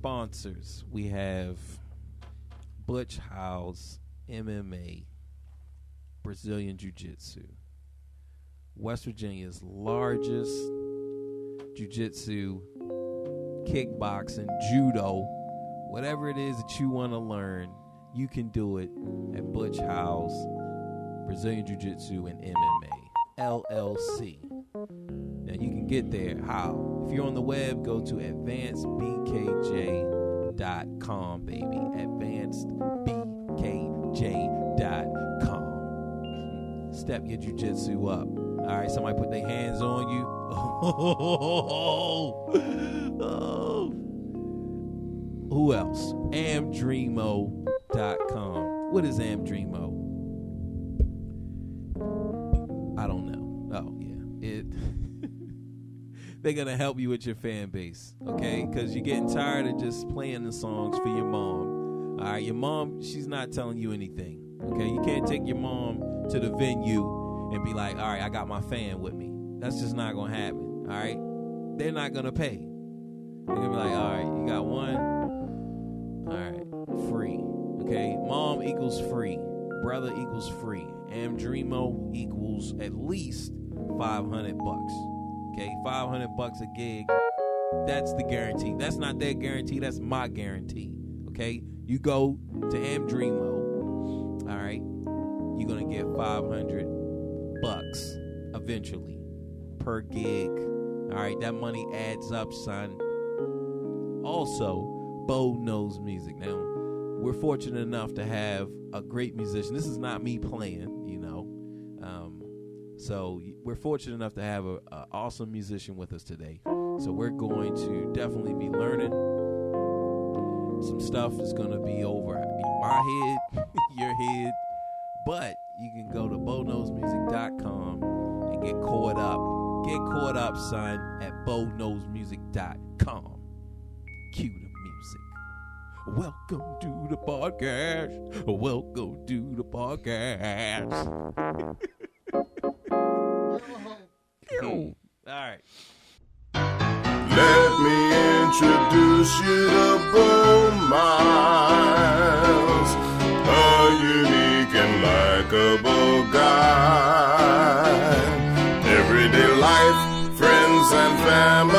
sponsors, we have Butch House MMA, Brazilian Jiu-Jitsu, West Virginia's largest jiu-jitsu, kickboxing, judo, whatever it is that you want to learn, you can do it at Butch House, Brazilian Jiu-Jitsu and MMA, LLC. Now you can get there. How? If you're on the web, go to advancedbkj.com, baby. advancedbkj.com. Step your jiu-jitsu up. All right, somebody put their hands on you. Oh. Who else? amdreamo.com. What is Amdreamo? I don't know. Oh, yeah. They're going to help you with your fan base, okay? Because you're getting tired of just playing the songs for your mom. All right, your mom, she's not telling you anything, okay? You can't take your mom to the venue and be like, all right, I got my fan with me. That's just not going to happen, all right? They're not going to pay. They're going to be like, all right, you got one? All right, free, okay? Mom equals free. Brother equals free. Amdreamo equals at least $500. Okay, $500 a gig. That's the guarantee. That's not their guarantee. That's my guarantee. Okay, you go to Amdreamo. All right, you're gonna get $500 eventually per gig. All right, that money adds up, son. Also, Bo knows music. Now, we're fortunate enough to have a great musician. This is not me playing, you know. So we're fortunate enough to have an awesome musician with us today. So we're going to definitely be learning some stuff that's going to be over my head, your head. But you can go to BoKnowsMusic.com and get caught up. Get caught up, son, at BoKnowsMusic.com. Cue the music. Welcome to the podcast. Welcome to the podcast. All right. Let me introduce you to Bo Miles, a unique and likable guy. Everyday life, friends and family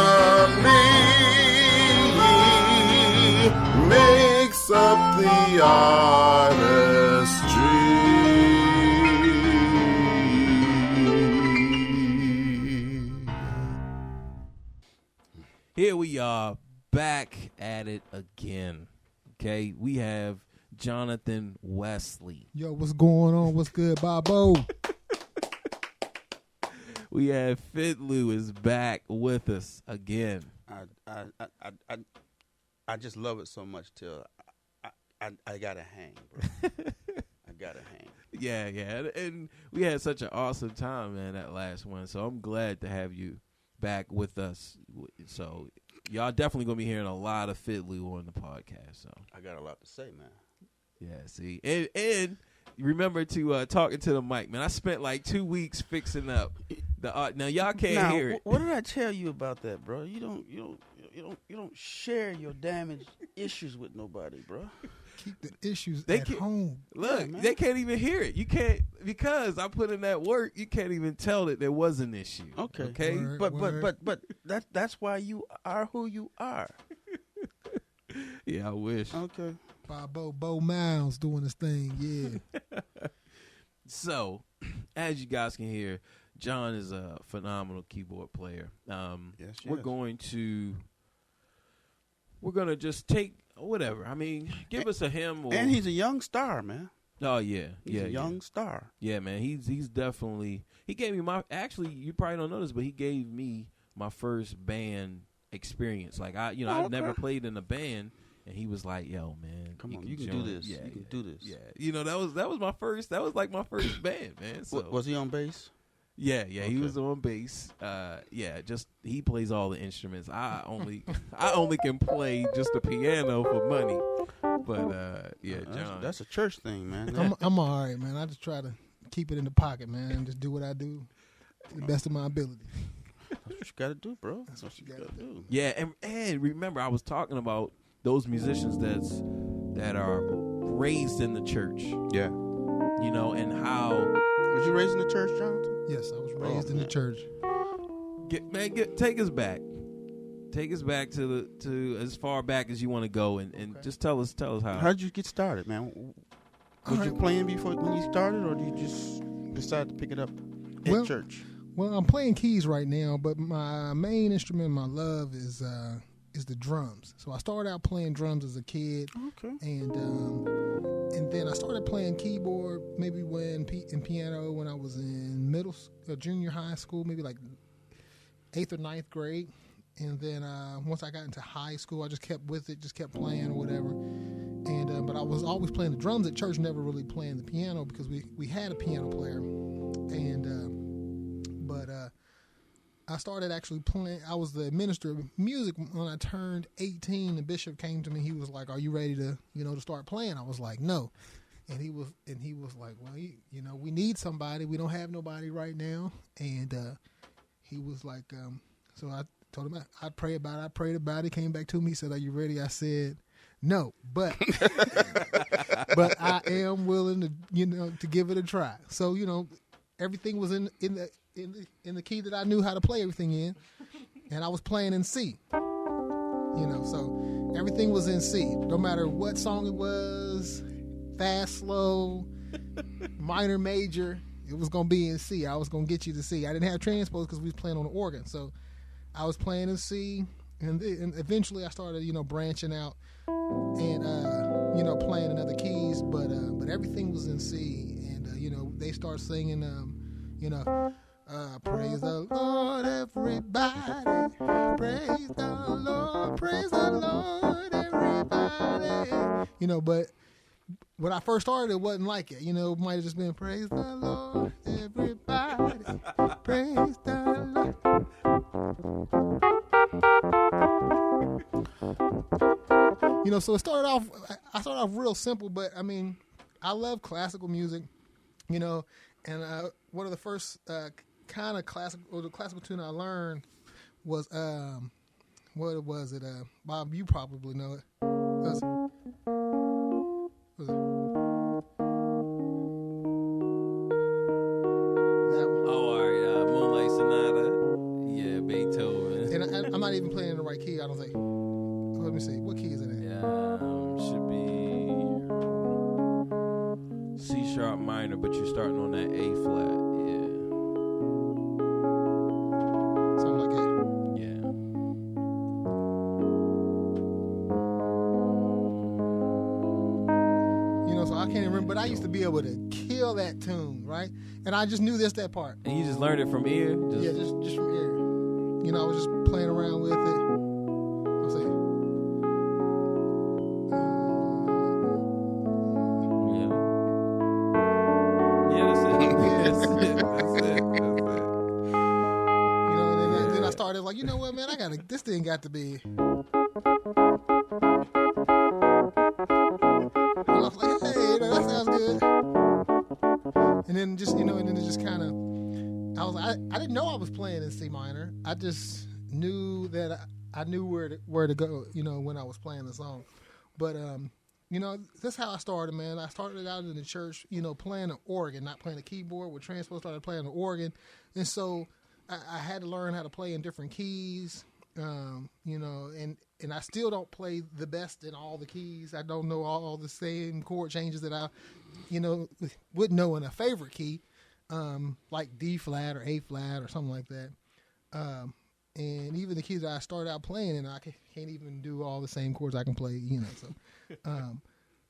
makes up the artistry. Here we are, back at it again. Okay, we have Jonathan Wesley. Yo, what's going on? What's good, Bobo? We have Fitlu is back with us again. I just love it so much till I gotta hang, bro. I gotta hang. Yeah, and we had such an awesome time, man, that last one. So I'm glad to have you back with us. So y'all definitely gonna be hearing a lot of Fitlu on the podcast. So I got a lot to say, man. Yeah, see, and remember to talking to the mic, man. I spent like 2 weeks fixing up the art. Now y'all can't hear it. What did I tell you about that, bro? You don't share your damaged issues with nobody, bro. Keep the issues at home. Look, yeah, they can't even hear it. You can't, because I put in that work. You can't even tell that there was an issue. Okay. Word. But that's why you are who you are. Yeah, I wish. Okay. By Bo Miles doing his thing, yeah. So, as you guys can hear, John is a phenomenal keyboard player. Yes. We're going to just take whatever. I mean, give us a hymn. And he's a young star, man. Oh yeah, He's a young star. Yeah, man. He's definitely. He gave me actually, you probably don't know this, but he gave me my first band experience. Like I've never played in a band. And he was like, "Yo, man, come on, you can do this. Yeah, you can do this. Yeah, that was my first. That was like my first band, man. So was he on bass? Yeah, okay. He was on bass. Just he plays all the instruments. I only can play just the piano for money. But John, that's a church thing, man. I'm all right, man. I just try to keep it in the pocket, man, and just do what I do to the best of my ability. That's what you got to do, bro. That's what you got to do. Yeah, and remember, I was talking about those musicians that are raised in the church. Yeah. You know, and how Was you raised in the church, Jonathan? Yes, I was raised in the man. church. take us back. Take us back to as far back as you want to go, and just tell us how. How did you get started, man? Was you playing before when you started, or did you just decide to pick it up at church? Well, I'm playing keys right now, but my main instrument, my love, is the drums. So I started out playing drums as a kid, Okay. and then I started playing keyboard maybe in piano when I was in junior high school, maybe like 8th or 9th grade. And then once I got into high school, I just kept with it, just kept playing or whatever. And but I was always playing the drums at church, never really playing the piano because we had a piano player. But I started actually playing. I was the minister of music when I turned 18. The bishop came to me. He was like, "Are you ready to start playing?" I was like, "No." And he was like, "Well, we need somebody. We don't have nobody right now." And he was like, so I told him I'd pray about it. I prayed about it. He came back to me. He said, "Are you ready?" I said, "No, but but I am willing to give it a try." So everything was in the key that I knew how to play everything in, and I was playing in C. So everything was in C. No matter what song it was, fast, slow, minor, major, it was gonna be in C. I was gonna get you to C. I didn't have transpose because we was playing on the organ, so I was playing in C, and eventually I started, branching out and playing in other keys, but everything was in C, and they start singing, praise the Lord, everybody, praise the Lord, everybody, but when I first started, it wasn't like it, it might have just been praise the Lord, everybody, praise the Lord. So I started off real simple, but I mean, I love classical music, and one of the first kind of classical tune I learned was what was it? Bob, you probably know it. Was it? Moonlight Sonata. Yeah, Beethoven. And I'm not even playing in the right key, I don't think. Let me see. What key is it in? Should be C sharp minor, but you're starting on that A flat. Yeah. Something like that. Yeah. So I can't remember, but I used to be able to kill that tune, right? And I just knew that part. And you just learned it from ear? Just from ear. I was just playing around with it. I'll say, and then I started like, you know what, man, this thing got to be. And I was like, hey, that sounds good. And then just, and then it just kind of, I didn't know I was playing in C minor. I just knew that I knew where to go, when I was playing the song. But, that's how I started, man. I started out in the church, playing the organ, not playing the keyboard. With transpose, started playing the organ. And so I had to learn how to play in different keys, and I still don't play the best in all the keys. I don't know all the same chord changes that I, would know in a favorite key, like D flat or A flat or something like that. And even the keys that I started out playing in, I can't even do all the same chords I can play, So,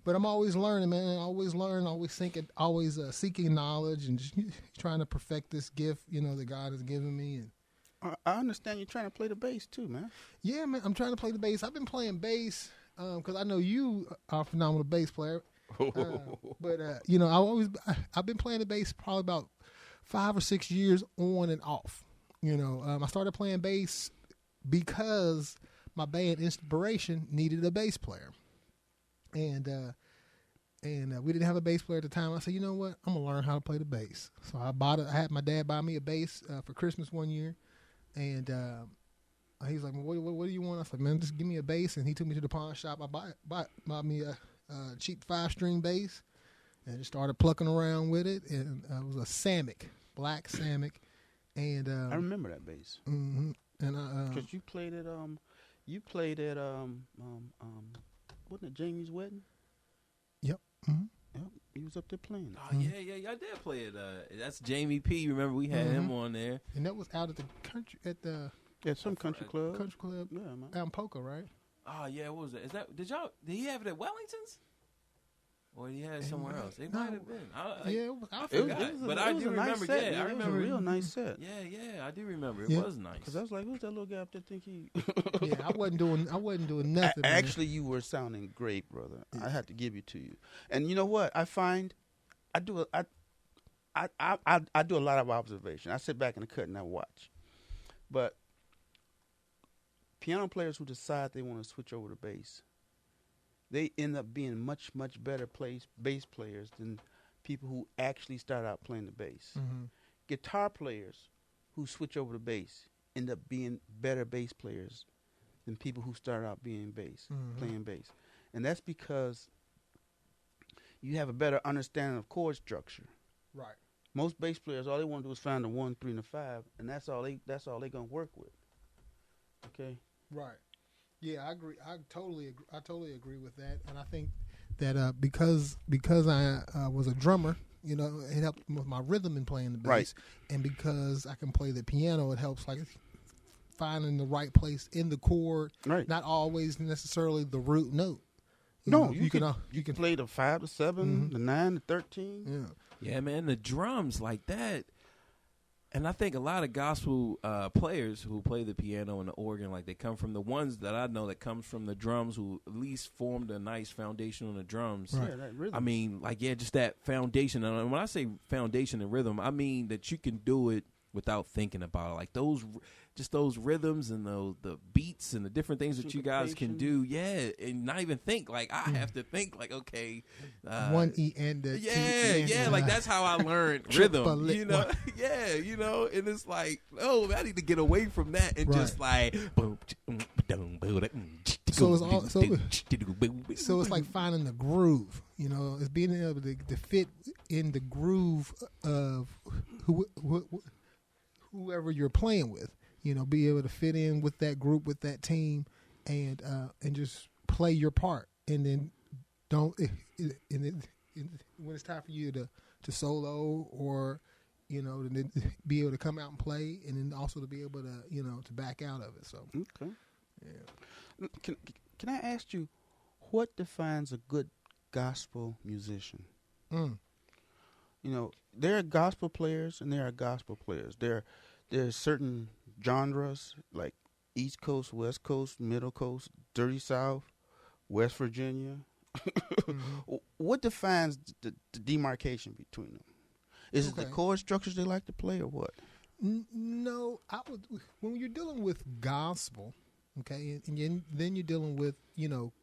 but I'm always learning, man. Always learning, always thinking, always seeking knowledge and just trying to perfect this gift, that God has given me. And I understand you're trying to play the bass too, man. Yeah, man. I'm trying to play the bass. I've been playing bass because I know you are a phenomenal bass player. But I've been playing the bass probably about 5 or 6 years on and off. I started playing bass because my band Inspiration needed a bass player, and we didn't have a bass player at the time. I said, you know what, I'm gonna learn how to play the bass. So I had my dad buy me a bass for Christmas one year, and he's like, what do you want? I said, man, just give me a bass. And he took me to the pawn shop. I bought me a cheap 5-string bass, and just started plucking around with it. And it was a Samick, black Samick. And I remember that bass. Mm-hmm. And because you played at wasn't it Jamie's wedding? Yep. Mm-hmm. Yep. He was up there playing. Oh yeah, I did play it. That's Jamie P. Remember we had him on there, and that was out at the country some country club. Country club. Yeah, man. Out in Poca, right? Oh yeah, what was that? Is that did he have it at Wellington's? Or he had it somewhere else? It might have been. I forgot. But I do remember. Set, I remember. It was a real nice set. Yeah, I do remember. It was nice. Because I was like, who's that little guy up there? Think he? Yeah, I wasn't doing nothing. Actually, you were sounding great, brother. I had to give it to you. And you know what? I find I do a lot of observation. I sit back in the cut and I watch. But piano players who decide they want to switch over to bass, they end up being much, much better bass players than people who actually start out playing the bass. Mm-hmm. Guitar players who switch over to bass end up being better bass players than people who start out being playing bass. And that's because you have a better understanding of chord structure. Right. Most bass players, all they want to do is find the 1, 3, and the 5, and that's all they're gonna work with. Okay. Right. Yeah, I agree. I totally agree with that, and I think that because I was a drummer, it helped with my rhythm in playing the bass, right. And because I can play the piano, it helps like finding the right place in the chord, right. Not always necessarily the root note. You can play the 5 to 7, the 9 to 13. Yeah, man, the drums like that. And I think a lot of gospel players who play the piano and the organ, like they come from the ones that I know that comes from the drums, who at least formed a nice foundation on the drums. Right. Yeah, that rhythm. I mean, just that foundation. And when I say foundation and rhythm, I mean that you can do it without thinking about it. Like those rhythms and the beats and the different things that you guys can do. Yeah, and not even think. Like I have to think. Like okay, 1 E and the 2 E. Yeah. Like that's how I learned rhythm. Yeah, and it's like, oh, I need to get away from that and just like. So it's like finding the groove. It's being able to fit in the groove of whoever you're playing with. Be able to fit in with that group, with that team, and just play your part. And then when it's time for you to solo or to be able to come out and play, and then also to be able to to back out of it. So okay, yeah. Can I ask you, what defines a good gospel musician? There are gospel players and there are gospel players. There are certain genres like East Coast, West Coast, Middle Coast, Dirty South, West Virginia. What defines the demarcation between them? Is it the chord structures they like to play or what? No, when you're dealing with gospel, okay, and then you're dealing with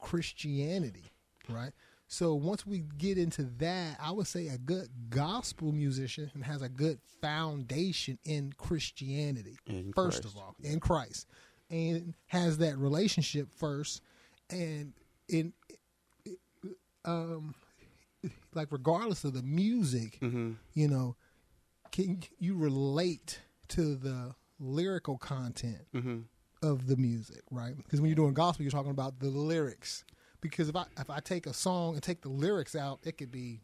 Christianity, right? So once we get into that, I would say a good gospel musician has a good foundation in Christianity, first of all, in Christ, and has that relationship first, and like regardless of the music, can you relate to the lyrical content of the music, right? Because when you're doing gospel, you're talking about the lyrics. Because if I take a song and take the lyrics out, it could be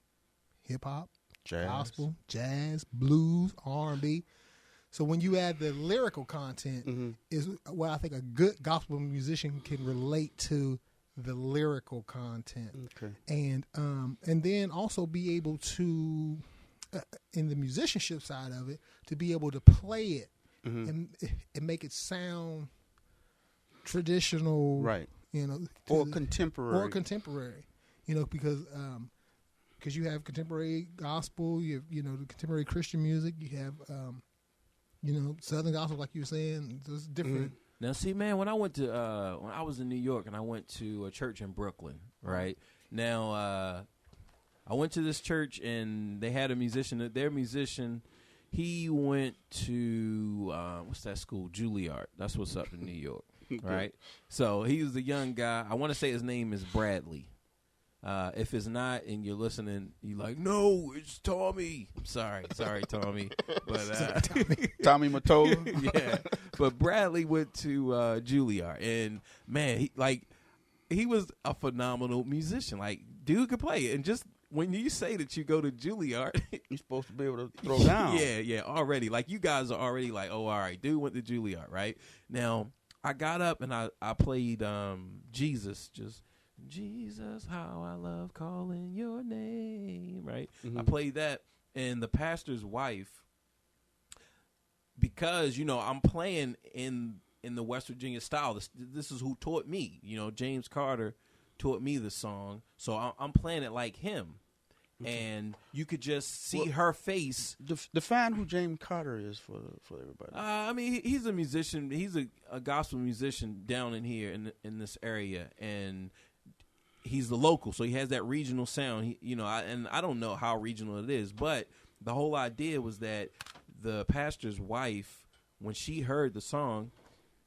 hip hop, gospel, jazz, blues, R&B. So when you add the lyrical content, is what I think a good gospel musician can relate to the lyrical content, and then also be able to, in the musicianship side of it, to be able to play it and make it sound traditional, right? Or contemporary, because you have contemporary gospel, you have the contemporary Christian music, you have Southern gospel, like you were saying, it's different. Now, see, man, when I went to when I was in New York and I went to a church in Brooklyn, right? Now, I went to this church and they had a musician. Their musician, He went to what's that school? Juilliard. That's what's up in New York, right? So he was a young guy. I want to say his name is Bradley. If it's not, and you're listening, you're like, no, it's Tommy. I'm sorry, Tommy. But Tommy Mottola. yeah. But Bradley went to Juilliard, and man, he was a phenomenal musician. Like, dude could play, and just when you say that you go to Juilliard, You're supposed to be able to throw down. yeah, already. Like, you guys are already like, oh, all right, dude went to Juilliard, right? Now, I got up and I played Jesus, how I love calling your name, right? Mm-hmm. I played that, and the pastor's wife, because, I'm playing in the West Virginia style. This is who taught me. James Carter taught me the song, so I'm playing it like him. Okay. And you could just see her face. Define who James Carter is for everybody. I mean, he's a musician. He's a gospel musician down in here in this area, and he's the local, so he has that regional sound. And I don't know how regional it is, but the whole idea was that the pastor's wife, when she heard the song,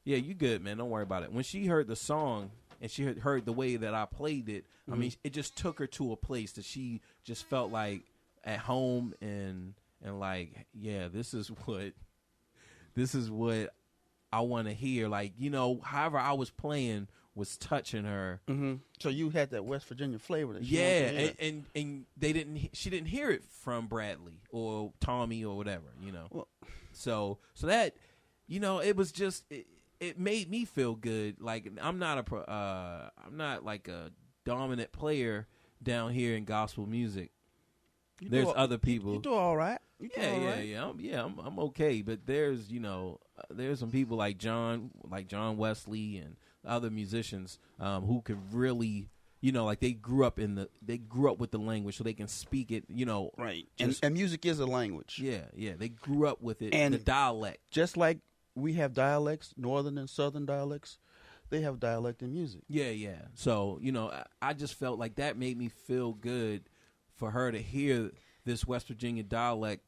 yeah, you good, man, don't worry about it. When she heard the song and she heard the way that I played it, I mean, it just took her to a place that she just felt like at home and like, yeah, this is what I want to hear. Like, however I was playing was touching her. Mm-hmm. So you had that West Virginia flavor. That and she didn't hear it from Bradley or Tommy or whatever, Well, so that, it was just it made me feel good. Like, I'm not like a dominant player down here in gospel music. There's other people. You do all right. I'm okay. But there's some people like John Wesley and other musicians who can really, like they grew up with the language, so they can speak it. Right. And music is a language. Yeah. They grew up with it. And the dialect, just like we have dialects, northern and southern dialects. They have dialect in music. Yeah. So, I just felt like that made me feel good for her to hear this West Virginia dialect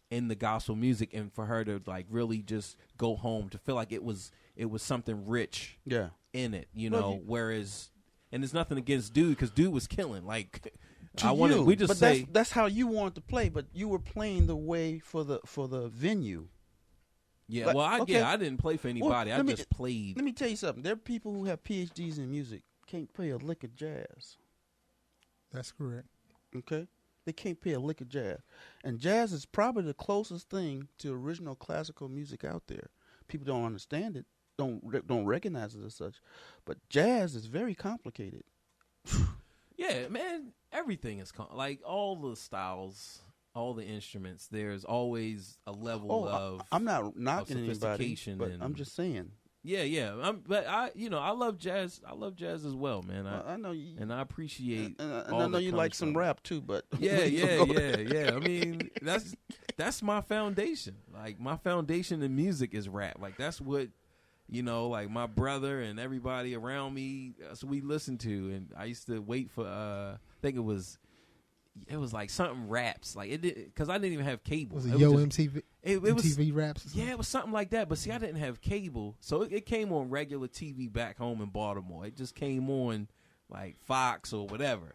in the gospel music, and for her to like really just go home to feel like it was something rich in it, whereas, and there's nothing against dude, because dude was killing. Like, that's how you want to play, but you were playing the way for the venue. Yeah, like, well, I didn't play for anybody. Well, I just played. Let me tell you something. There are people who have PhDs in music can't play a lick of jazz. That's correct. Okay? They can't play a lick of jazz. And jazz is probably the closest thing to original classical music out there. People don't understand it, don't recognize it as such. But jazz is very complicated. Yeah, man, everything is like all the styles. All the instruments, there's always a level of I'm not knocking anybody, but I'm just saying. Yeah. But I love jazz. I love jazz as well, man. I know you, and I appreciate. And I know you like some rap too, but yeah. I mean, that's my foundation. Like, my foundation in music is rap. Like, that's what like my brother and everybody around me. That's what we listen to, and I used to wait for. I think it was like something raps, like it did, because I didn't even have cable. Was it MTV? It was MTV raps. Yeah, it was something like that. But see, I didn't have cable, so it came on regular TV back home in Baltimore. It just came on like Foxx or whatever,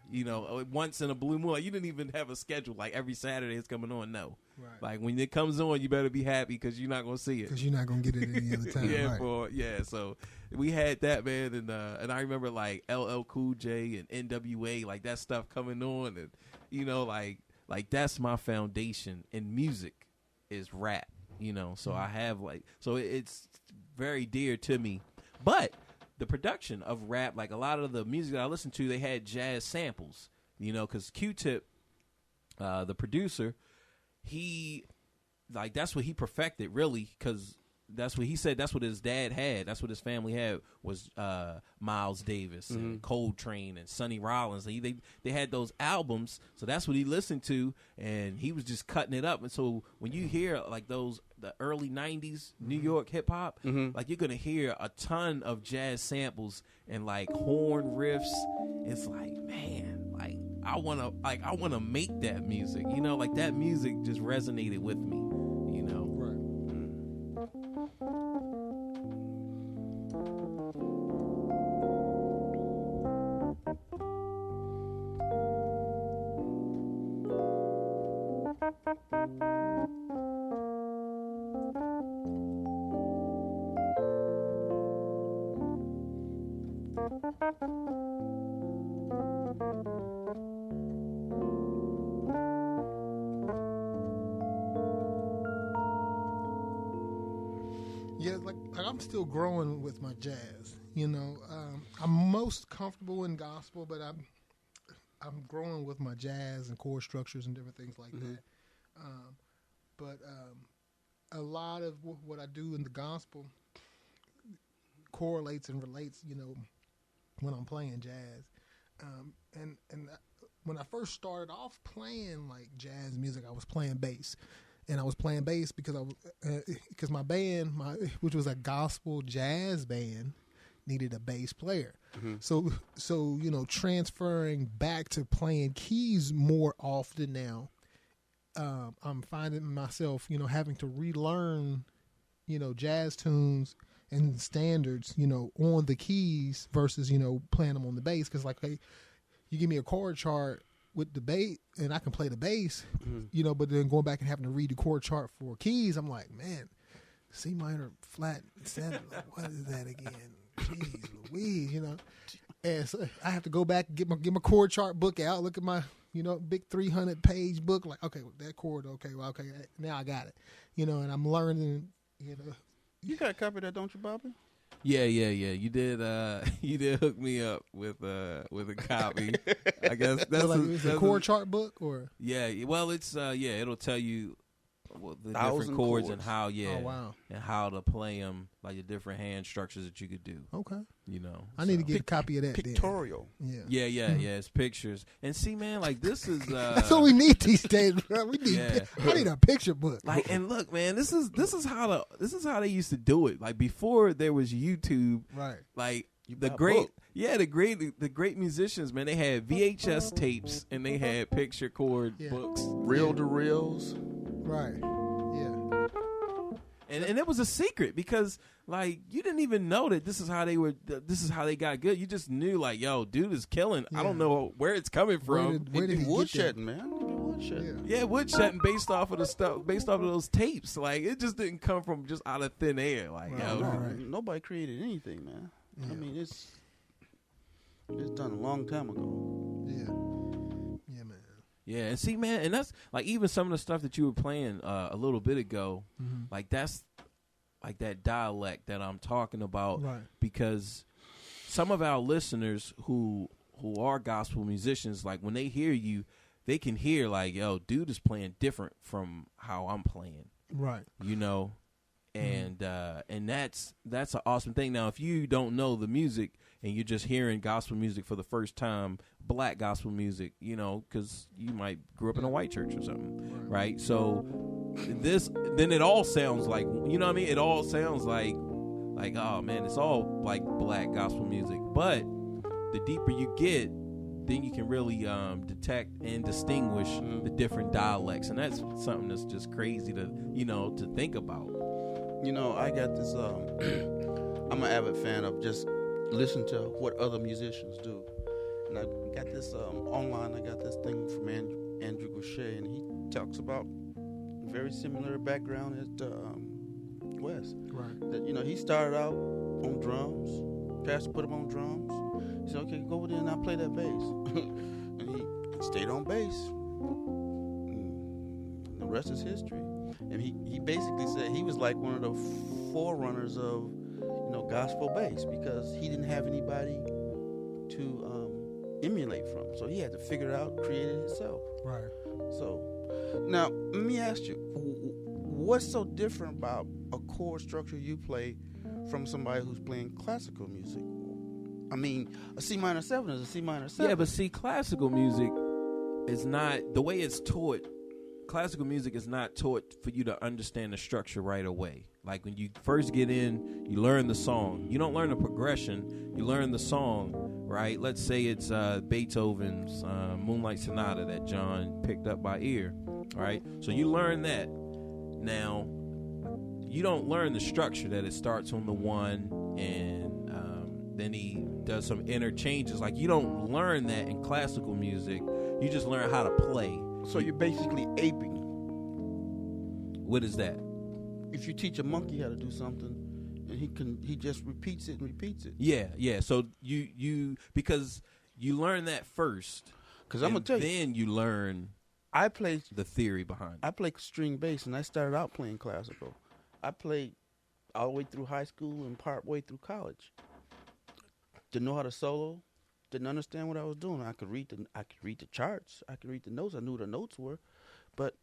once in a blue moon. Like, you didn't even have a schedule. Like, every Saturday it's coming on. No, right. Like, when it comes on, you better be happy, because you're not gonna see it. Because you're not gonna get it any other time. Right. So we had that, man, and I remember like LL Cool J and NWA, like that stuff coming on, and like that's my foundation in music is rap. So I have it's very dear to me, but the production of rap, like a lot of the music that I listened to, they had jazz samples, because Q-Tip, the producer, that's what he perfected, really, because that's what he said. That's what his dad had. That's what his family had, was Miles Davis and Coltrane and Sonny Rollins. They had those albums, so that's what he listened to, and he was just cutting it up. And so when you hear like the early '90s New York hip hop, like, you're gonna hear a ton of jazz samples and like horn riffs. It's like, man, like I wanna make that music. Like, that music just resonated with me. Yeah, like I'm still growing with my jazz. You know, I'm most comfortable in gospel, but I'm growing with my jazz and chord structures and different things like that. But a lot of what I do in the gospel correlates and relates, you know, when I'm playing jazz. And when I first started off playing like jazz music, I was playing bass. And I was playing bass because because my band, which was a gospel jazz band, needed a bass player. So you know, transferring back to playing keys more often now, I'm finding myself, you know, having to relearn, you know, jazz tunes and standards, you know, on the keys versus, you know, playing them on the bass. Because like, you give me a chord chart with the bass, and I can play the bass, you know, but then going back and having to read the chord chart for keys, I'm like, man, C minor flat 7, what is that again? Jeez Louise, you know. And so I have to go back and get my chord chart book out, look at my, you know, big 300-page book, like, okay, that chord, okay, now I got it, you know, and I'm learning, you know. You got a copy of that, don't you, Bobby? Yeah. You did. You did hook me up with a copy. I guess that's it's a chord chart book, or Well, it's it'll tell you the different chords chords and how Oh, wow. and how to play them, like the different hand structures that you could do. Okay, You know, I need to get a copy of that. Pictorial. Then. Yeah. It's pictures. And see, man, like this is That's what we need these days, bro. We need. I need a picture book. like, and look, man, this is how they used to do it. Like before there was YouTube, Right. Like You the buy a great, book. the great musicians, man. They had VHS tapes and they had picture chord books, Reel to reels. Right. Yeah. and it was a secret because like you didn't even know that this is how they got good. You just knew like, yo, dude is killing. I don't know where it's coming from. Where did he Woodshedding, get that? man. Woodshedding. Yeah. Woodshedding based off of those tapes. Like it just didn't come from just out of thin air. Like Right. yo, No, Right. nobody created anything, man. Yeah. I mean, it's done a long time ago. Yeah. Yeah, man. yeah. And see, man, and that's like even some of the stuff that you were playing a little bit ago. Like that's like that dialect that I'm talking about. Right. Because some of our listeners who are gospel musicians, like when they hear you, they can hear like, yo, dude is playing different from how I'm playing. Right. You know, and that's an awesome thing. Now, if you don't know the music and you're just hearing gospel music for the first time, black gospel music, you know, because you might grew up in a white church or something, right? So then it all sounds like, you know what I mean? It all sounds like, oh man, it's all like black gospel music. But the deeper you get, then you can really detect and distinguish the different dialects, and that's something that's just crazy to think about. You know, I got this. I'm an avid fan of just listen to what other musicians do, and I got this online. I got this thing from Andrew Goucher, and he talks about a very similar background as Wes. Right. That, you know, he started out on drums. Pastor put him on drums. He said, "Okay, go over there and I'll play that bass." And he stayed on bass. And the rest is history. And he basically said he was like one of the forerunners of, you know, gospel bass, because he didn't have anybody to emulate from. So he had to figure it out, create it himself. Right. So now let me ask you, what's so different about a chord structure you play from somebody who's playing classical music? I mean, a C minor 7 is a C minor 7. Yeah, but see, classical music is not the way it's taught. Classical music is not taught for you to understand the structure right away. Like when you first get in, you learn the song. You don't learn the progression. You learn the song, right? Let's say it's Beethoven's Moonlight Sonata that John picked up by ear, right? So you learn that. Now, you don't learn the structure that it starts on the 1 and then he does some interchanges. Like you don't learn that in classical music. You just learn how to play. So you're basically aping What is that? If you teach a monkey how to do something, and he just repeats it and repeats it. Yeah. So because you learn that first. Because I'm gonna tell you, then you learn. I played the theory behind it. I played string bass, and I started out playing classical. I played all the way through high school and part way through college. Didn't know how to solo. Didn't understand what I was doing. I could read the charts. I could read the notes. I knew what the notes were, but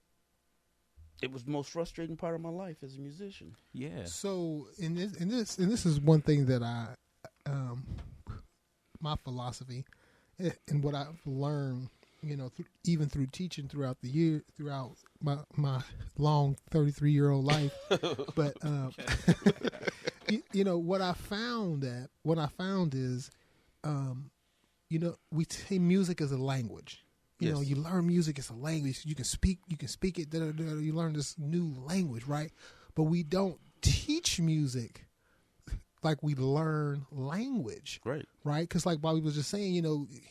it was the most frustrating part of my life as a musician. Yeah. So in this is one thing that I my philosophy and what I've learned, even through teaching throughout the year, throughout my long 33-year-old life, but what I found is, we say music is a language. You learn music as a language. You can speak it. You learn this new language, right? But we don't teach music like we learn language, right? Because like Bobby was just saying,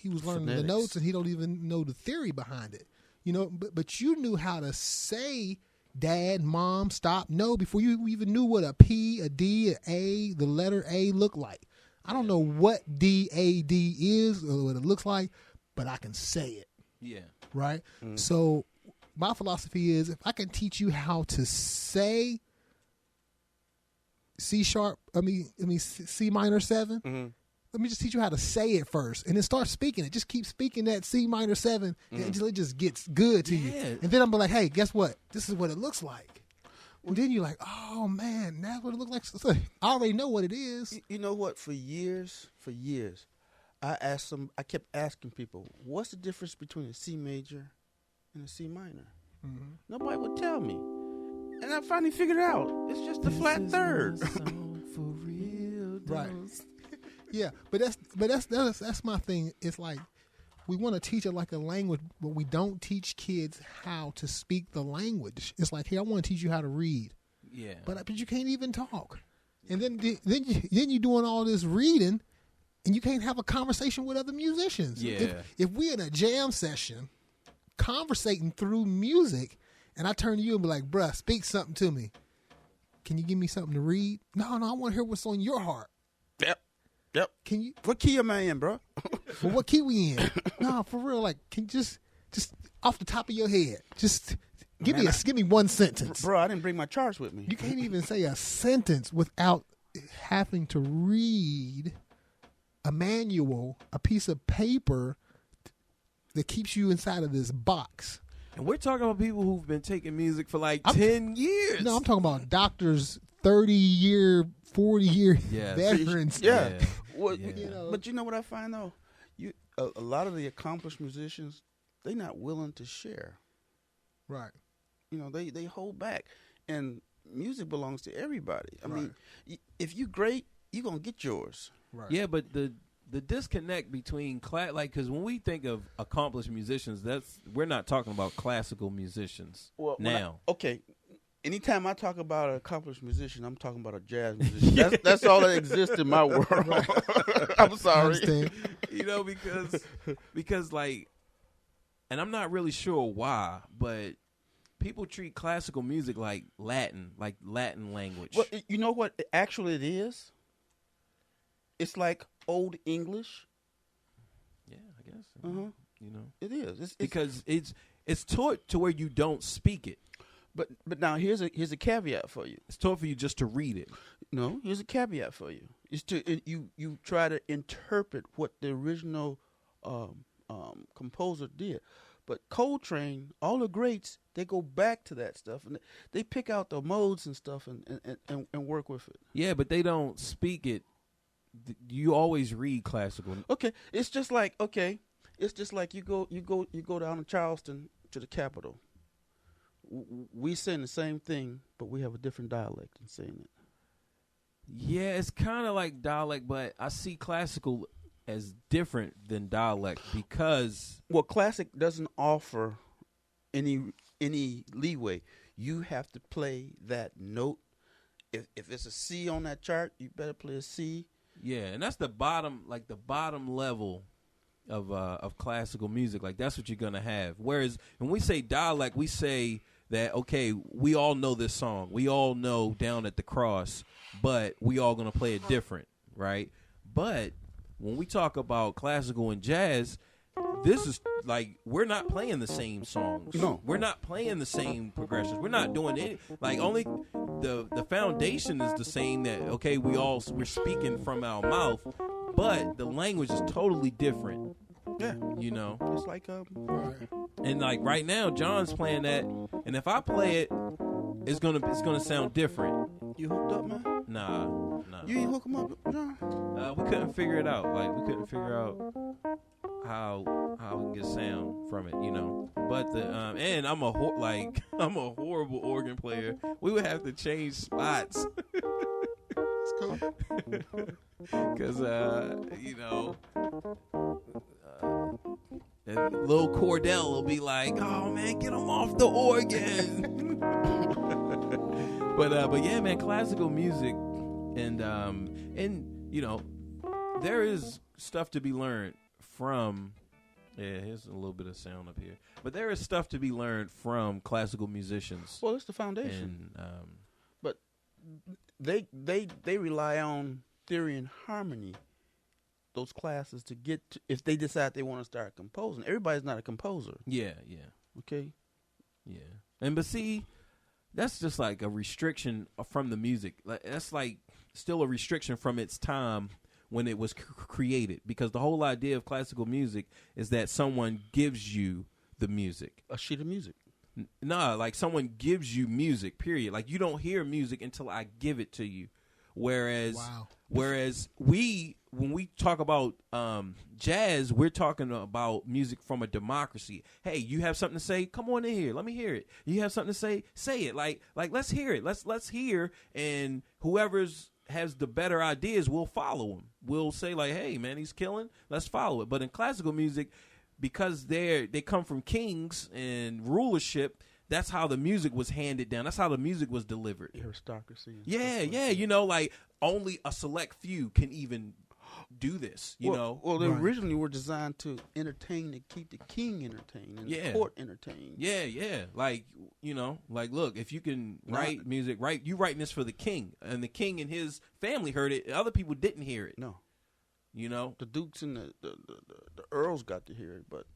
he was learning the notes and he don't even know the theory behind it. But you knew how to say dad, mom, stop, no, before you even knew what a P, a D, a A, the letter A looked like. I don't know what D-A-D is or what it looks like, but I can say it. Yeah. Right? Mm-hmm. So my philosophy is if I can teach you how to say C minor 7, mm-hmm. let me just teach you how to say it first and then start speaking it. Just keep speaking that C minor 7 until it just gets good to you. And then I'm like, hey, guess what? This is what it looks like. And then you're like, oh man, that's what it looks like. So I already know what it is. You know what? For years, I kept asking people, what's the difference between a C major and a C minor? Mm-hmm. Nobody would tell me. And I finally figured it out. It's just a flat third. For real, right. Yeah, but that's my thing. It's like we want to teach it like a language, but we don't teach kids how to speak the language. It's like, hey, I want to teach you how to read. Yeah. But you can't even talk. And then you're doing all this reading, and you can't have a conversation with other musicians. Yeah. If we're in a jam session, conversating through music, and I turn to you and be like, bruh, speak something to me. Can you give me something to read? No, I want to hear what's on your heart. Yep. Can you? What key am I in, bro? Well, what key we in? No, for real. Like, can you just off the top of your head, just give me one sentence, bro. I didn't bring my charts with me. You can't even say a sentence without having to read a manual, a piece of paper that keeps you inside of this box. And we're talking about people who've been taking music for 10 years. No, I'm talking about doctors, 30-year, 40-year veterans. Yeah. Well, but you know what I find though? A lot of the accomplished musicians, they're not willing to share. Right. They hold back, and music belongs to everybody. I mean, if you're great, you're gonna get yours. Right. Yeah, but the disconnect between because when we think of accomplished musicians, we're not talking about classical musicians now. Anytime I talk about an accomplished musician, I'm talking about a jazz musician. That's all that exists in my world. I'm sorry. Because and I'm not really sure why, but people treat classical music like Latin language. Well, you know what actually it is? It's like Old English. Yeah, I guess. Uh-huh. It is. It's because it's taught to where you don't speak it. But now here's a caveat for you. It's taught for you just to read it. No, here's a caveat for you. It's you try to interpret what the original composer did. But Coltrane, all the greats, they go back to that stuff and they pick out the modes and stuff and work with it. Yeah, but they don't speak it. You always read classical. Okay, it's just like you go down to Charleston to the Capitol. We saying the same thing, but we have a different dialect in saying it. Yeah, it's kind of like dialect, but I see classical as different than dialect because classic doesn't offer any leeway. You have to play that note. If it's a C on that chart, you better play a C. Yeah, and that's the bottom level of classical music. Like that's what you're gonna have. Whereas when we say dialect, we say that, okay, we all know this song. We all know Down at the Cross, but we all going to play it different, right? But when we talk about classical and jazz, this is like, we're not playing the same songs. No. We're not playing the same progressions. We're not doing it. Like, only the foundation is the same, that, okay, we're speaking from our mouth, but the language is totally different. Yeah. You know? It's like And like right now, John's playing that, and if I play it, it's gonna sound different. you hooked up, man. Nah. You ain't hook him up, John. We couldn't figure it out. Like, we couldn't figure out how we can get sound from it, you know. But and I'm a horrible organ player. We would have to change spots. It's cool. Because you know, little Cordell will be like, "Oh man, get him off the organ." But yeah, man, classical music, and you know, there is stuff to be learned from. Yeah, here's a little bit of sound up here, but there is stuff to be learned from classical musicians. Well, it's the foundation. And but they rely on theory and harmony, those classes, to get to, if they decide they want to start composing. Everybody's not a composer. yeah. Okay. Yeah, and but see, that's just like a restriction from the music. Like, that's like still a restriction from its time when it was created, because the whole idea of classical music is that someone gives you the music. A sheet of music. Nah, like someone gives you music, period. Like, you don't hear music until I give it to you. Whereas when we talk about jazz, we're talking about music from a democracy. Hey, you have something to say? Come on in here. Let me hear it. You have something to say? Say it. Like let's hear it. Let's hear, and whoever's has the better ideas, we'll follow him. We'll say like, hey man, he's killing. Let's follow it. But in classical music, because they come from kings and rulership, that's how the music was handed down. That's how the music was delivered. Aristocracy. Yeah. You know, like only a select few can even do this. You know. Well, they originally were designed to entertain, to keep the king entertained and the court entertained. Yeah. Like, you know, like, look, if you can write music, you writing this for the king, and the king and his family heard it. Other people didn't hear it. No. You know, the dukes and the earls got to hear it, but.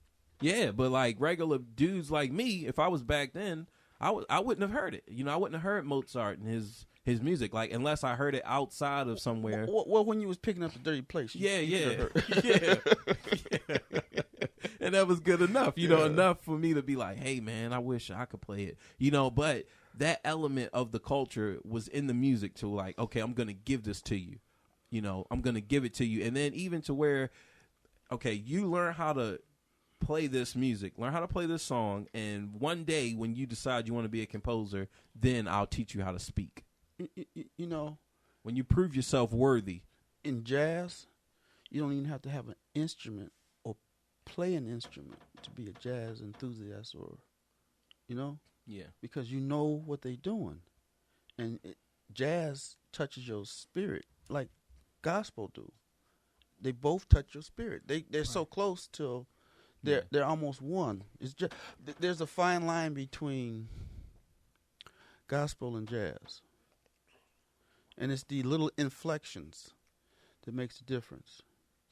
Yeah, but like regular dudes like me, if I was back then, I wouldn't have heard it. You know, I wouldn't have heard Mozart and his music, like, unless I heard it outside of somewhere. Well, when you was picking up the dirty place. Yeah. And that was good enough, you know, enough for me to be like, hey man, I wish I could play it, you know. But that element of the culture was in the music to like, okay, I'm gonna give this to you, you know, I'm gonna give it to you, and then even to where, okay, you learn how to play this music, learn how to play this song, and one day when you decide you want to be a composer, then I'll teach you how to speak. You know, when you prove yourself worthy. In jazz, you don't even have to have an instrument or play an instrument to be a jazz enthusiast, or, you know, because you know what they're doing, and jazz touches your spirit like gospel do. They both touch your spirit. They're so close till they're almost one. It's just there's a fine line between gospel and jazz, and it's the little inflections that makes the difference.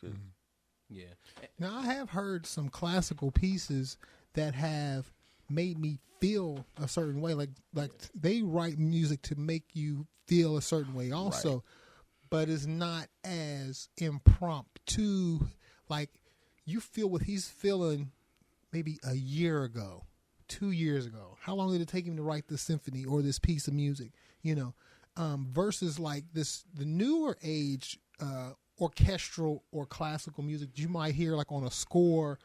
Mm-hmm. Yeah. Now, I have heard some classical pieces that have made me feel a certain way. Like they write music to make you feel a certain way also, but it's not as impromptu. Like, you feel what he's feeling maybe a year ago, 2 years ago. How long did it take him to write this symphony or this piece of music? You know, versus like the newer age orchestral or classical music you might hear like on a score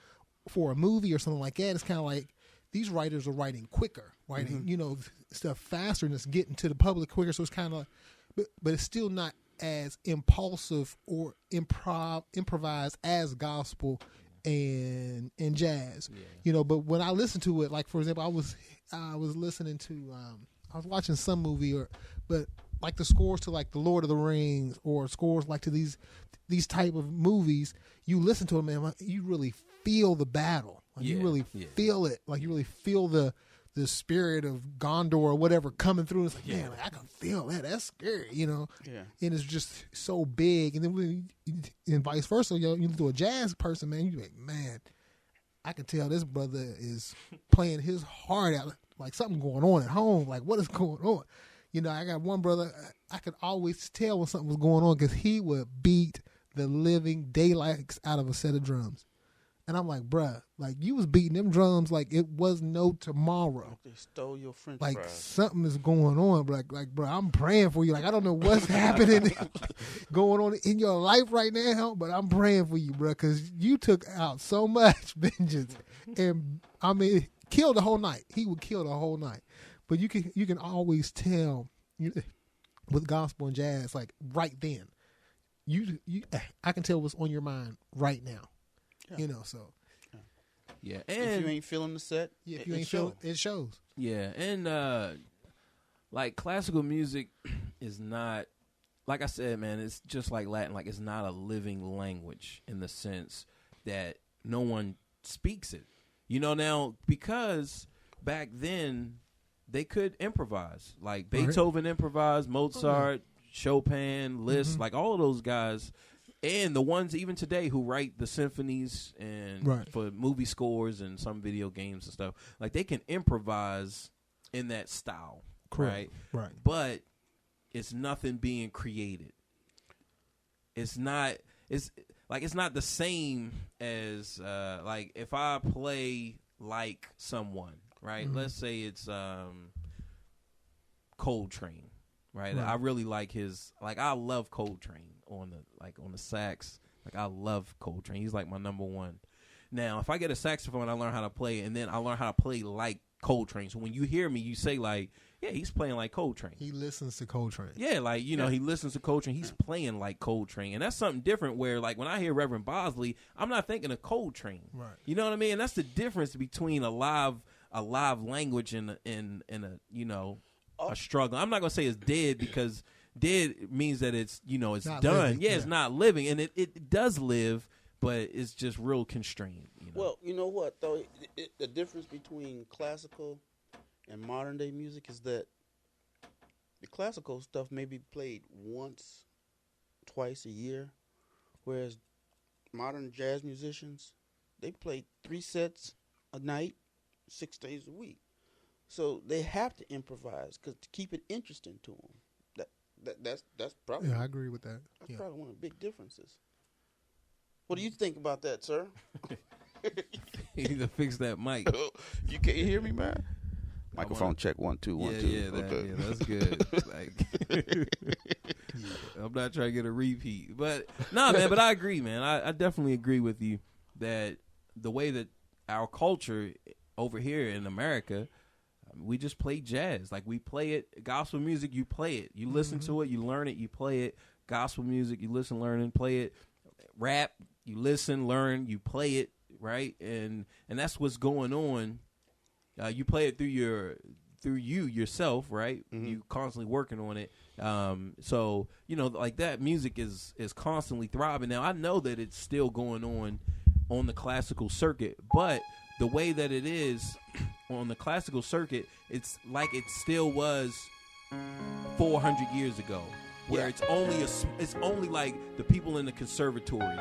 for a movie or something like that. It's kind of like these writers are writing quicker, writing, you know, stuff faster, and it's getting to the public quicker. So it's kind of, but it's still not as impulsive or improvised as gospel and jazz, you know. But when I listen to it, like for example, I was listening to I was watching some movie, but like the scores to like the Lord of the Rings or scores like to these type of movies, you listen to them and you really feel the battle. Like you really feel it. Like you really feel the the spirit of Gondor or whatever coming through. It's like, man, like, I can feel that. That's scary, you know. Yeah. And it's just so big. And then and vice versa, you look to a jazz person, man, you like, man, I can tell this brother is playing his heart out. Like something going on at home. Like, what is going on? You know, I got one brother, I could always tell when something was going on because he would beat the living daylights out of a set of drums. And I'm like, bruh, like you was beating them drums like it was no tomorrow. They stole your French like fries. Something is going on. Like, bro, I'm praying for you. Like, I don't know what's happening going on in your life right now, but I'm praying for you, bro, because you took out so much vengeance. And I mean, killed the whole night. He would kill the whole night. But you can always tell with gospel and jazz, like right then, I can tell what's on your mind right now. Yeah. You know, so. Yeah, If and you ain't feeling the set, If you ain't feeling it shows. yeah, and like classical music is not, like I said, man, it's just like Latin. Like it's not a living language in the sense that no one speaks it. You know, now because back then they could improvise. Like Beethoven improvised, Mozart, Chopin, Liszt, like all of those guys. And the ones even today who write the symphonies and for movie scores and some video games and stuff, like they can improvise in that style, right? Right. But it's nothing being created. It's not the same as like if I play like someone, right? Let's say it's Coltrane, right? I really like his, like I love Coltrane on the sax. Like I love Coltrane. He's like my number one. Now, if I get a saxophone, I learn how to play it, and then I learn how to play like Coltrane. So when you hear me, you say like, yeah, he's playing like Coltrane. He listens to Coltrane. Yeah, like, you know, he listens to Coltrane. He's playing like Coltrane. And that's something different where, like, when I hear Reverend Bosley, I'm not thinking of Coltrane. Right. You know what I mean? And that's the difference between a live language and a you know, a struggle. I'm not going to say it's dead because dead means that it's, you know, it's not done. living. Yeah, it's not living. And it does live, but it's just real constrained. You know? Well, you know what, though? The difference between classical and modern day music is that the classical stuff may be played once, twice a year, whereas modern jazz musicians, they play 3 sets a night, 6 days a week. So they have to improvise to keep it interesting to them. That's probably Yeah, I agree with that. That's probably one of the big differences. What do you think about that, sir? You need to fix that mic. You can't hear me, man. Microphone check 1 2 1 2. Yeah, that's good. Like, I'm not trying to get a repeat, but man. But I agree, man. I definitely agree with you that the way that our culture over here in America, we just play jazz. Like we play it. Gospel music, you play it. You listen to it, you learn it, you play it. Gospel music, you listen, learn, and play it. Rap, you listen, learn, you play it, right? And that's what's going on. You play it through you yourself, right? You constantly working on it. So you know, like that music is constantly thriving. Now I know that it's still going on the classical circuit, but the way that it is on the classical circuit, it's like it still was 400 years ago, where it's only like the people in the conservatories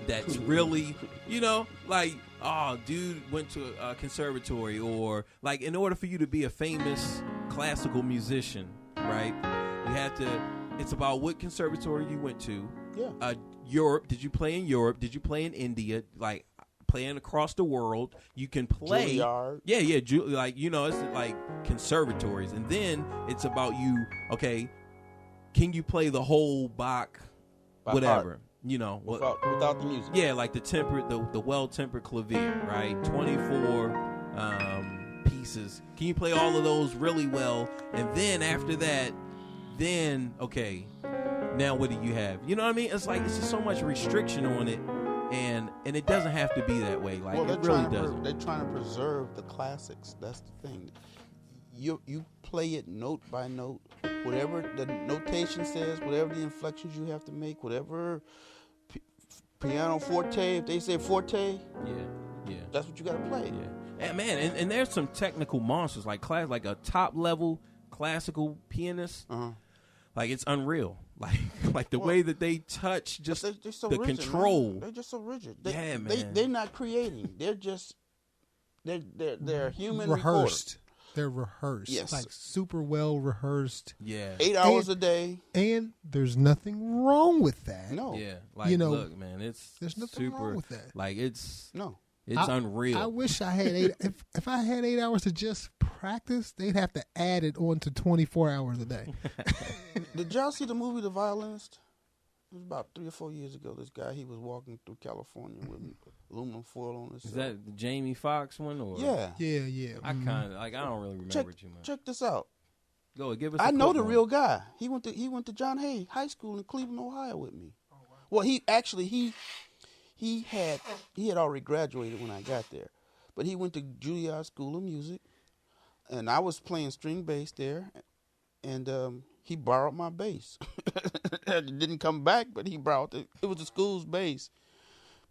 that's really, you know, like, oh, dude went to a conservatory, or like in order for you to be a famous classical musician, right? You have to. It's about what conservatory you went to. Yeah. Europe. Did you play in Europe? Did you play in India? Like playing across the world. You can play. Juilliard. Yeah. Like, you know, it's like conservatories, and then it's about you. Okay, can you play the whole Bach, whatever? Heart. You know, without the music. Yeah, like the well-tempered clavier, right? 24 pieces. Can you play all of those really well? And then after that, okay, now what do you have? You know what I mean? It's like it's just so much restriction on it, and it doesn't have to be that way. Like it really doesn't. They're trying to preserve the classics. That's the thing. You play it note by note, whatever the notation says, whatever the inflections you have to make, whatever piano forte. If they say forte, Yeah. That's what you got to play. Yeah. And man, and there's some technical monsters like a top level classical pianist. Like it's unreal. Like the way that they touch, just they're so the rigid, control. man. They're just so rigid. Man. They're not creating. They're just they're human rehearsed. They're rehearsed. Yes. Like super well rehearsed. Yeah. 8 hours a day. And there's nothing wrong with that. No. Yeah. Like, look, man, there's nothing super wrong with that. Like it's It's unreal. I wish I had 8. if I had 8 hours to just practice, they'd have to add it on to 24 hours a day. Did y'all see the movie The Violinist? It was about 3 or 4 years ago. This guy, he was walking through California with aluminum foil on his. Is that the Jamie Foxx one? Or Yeah. I kind of I don't really remember too much. Check this out. Go give us. I know the real guy. He went to John Hay High School in Cleveland, Ohio, with me. Oh, wow. Well, he had already graduated when I got there, but he went to Juilliard School of Music, and I was playing string bass there, and he borrowed my bass. It didn't come back, but he borrowed it. It was the school's bass,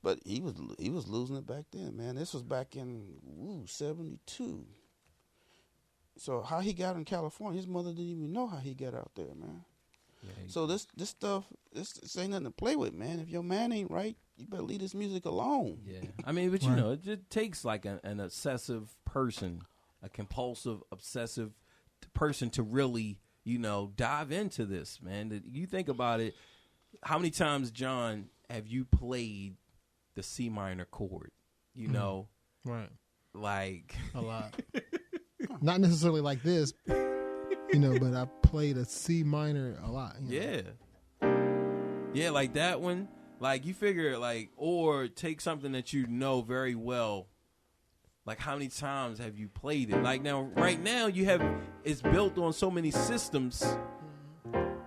but he was losing it back then, man. This was back in 72. So how he got in California, his mother didn't even know how he got out there, man. Yeah, so this stuff, this ain't nothing to play with, man. If your man ain't right, you better leave this music alone. Yeah, I mean, but you know, it takes like an obsessive person, a compulsive, obsessive person to really, dive into this, man. You think about it, how many times, John, have you played the C minor chord? Right. Like a lot. Not necessarily like this, but I played a C minor a lot. Yeah. Yeah, like that one. Like you figure, or take something that you know very well. Like how many times have you played it? Like now, right now, it's built on so many systems,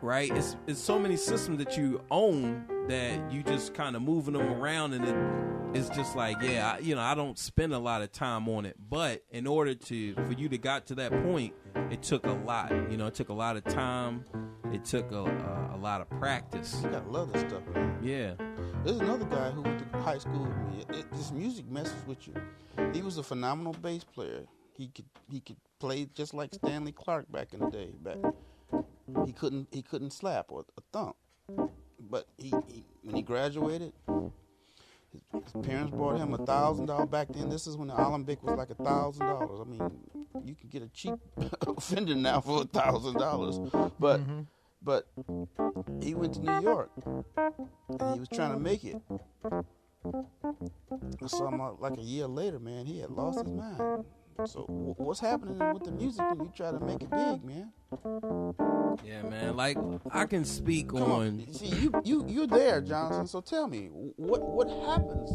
right? It's so many systems that you own that you just kind of moving them around, and it's just like, I don't spend a lot of time on it. But in order for you to got to that point, it took a lot. It took a lot of time. It took a lot of practice. You gotta love this stuff, man. Yeah. There's another guy who went to high school with me. This music messes with you. He was a phenomenal bass player. He could play just like Stanley Clarke back in the day. He couldn't slap or thump. But when he graduated, his parents bought him $1,000 back then. This is when the Alembic was like $1,000. I mean, you can get a cheap Fender now for $1,000. But he went to New York and he was trying to make it. I saw him like a year later, man. He had lost his mind. So what's happening with the music when you try to make it big, man? Yeah, man. Like I can speak Come on. See, you're there, Johnson. So tell me, what happens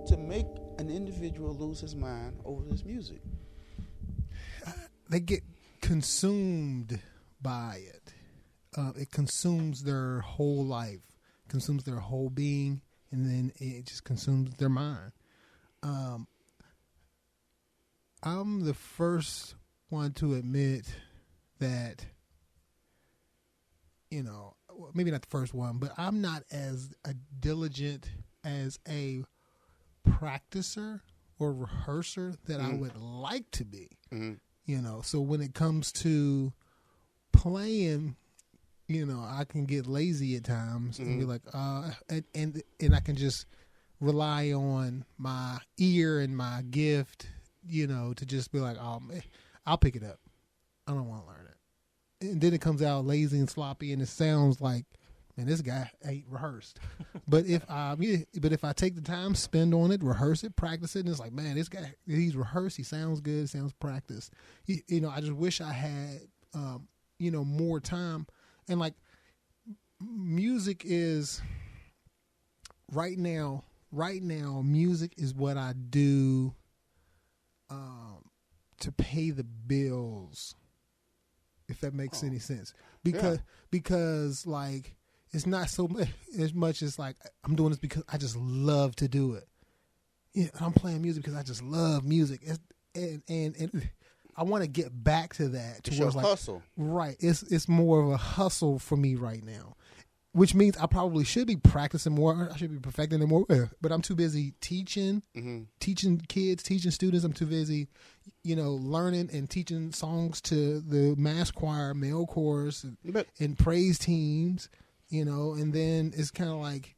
to make an individual lose his mind over this music? They get consumed by it. It consumes their whole life, consumes their whole being, and then it just consumes their mind. I'm the first one to admit that, maybe not the first one, but I'm not as diligent as a practicer or rehearser that I would like to be. Mm-hmm. So when it comes to playing, I can get lazy at times and be like, and I can just rely on my ear and my gift, to just be like, oh, man, I'll pick it up. I don't want to learn it. And then it comes out lazy and sloppy, and it sounds like, man, this guy ain't rehearsed. But if I take the time, spend on it, rehearse it, practice it, and it's like, man, this guy, he's rehearsed, he sounds good, sounds practiced. I just wish I had, more time. And like, music is right now, music is what I do to pay the bills, if that makes any sense. Because like, it's not so as much as like, I'm doing this because I just love to do it. Yeah, I'm playing music because I just love music. And I want to get back to that. It's your hustle. Right. It's more of a hustle for me right now. which means I probably should be practicing more. I should be perfecting it more, but I'm too busy teaching kids, teaching students. I'm too busy, learning and teaching songs to the mass choir, male chorus, and praise teams, and then it's kind of like,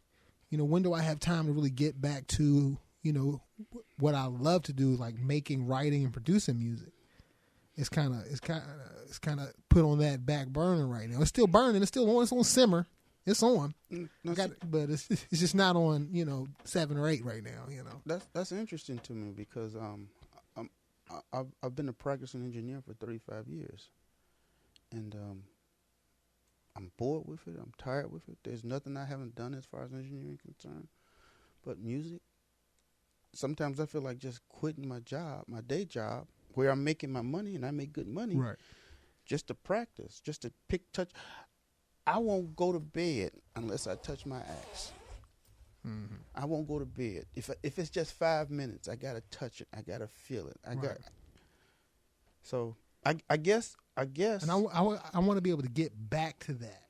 when do I have time to really get back to, what I love to do, like making, writing, and producing music. It's kind of put on that back burner right now. It's still burning. It's still on. It's on simmer. It's on. But it's just not on 7 or 8 right now. That's interesting to me because I've been a practicing engineer for 35 years, and I'm bored with it. I'm tired with it. There's nothing I haven't done as far as engineering is concerned. But music, sometimes I feel like just quitting my job, my day job, where I'm making my money and I make good money, right? Just to practice, just to touch. I won't go to bed unless I touch my axe. Mm-hmm. I won't go to bed if it's just 5 minutes. I gotta touch it. I gotta feel it. So I guess. And I want to be able to get back to that,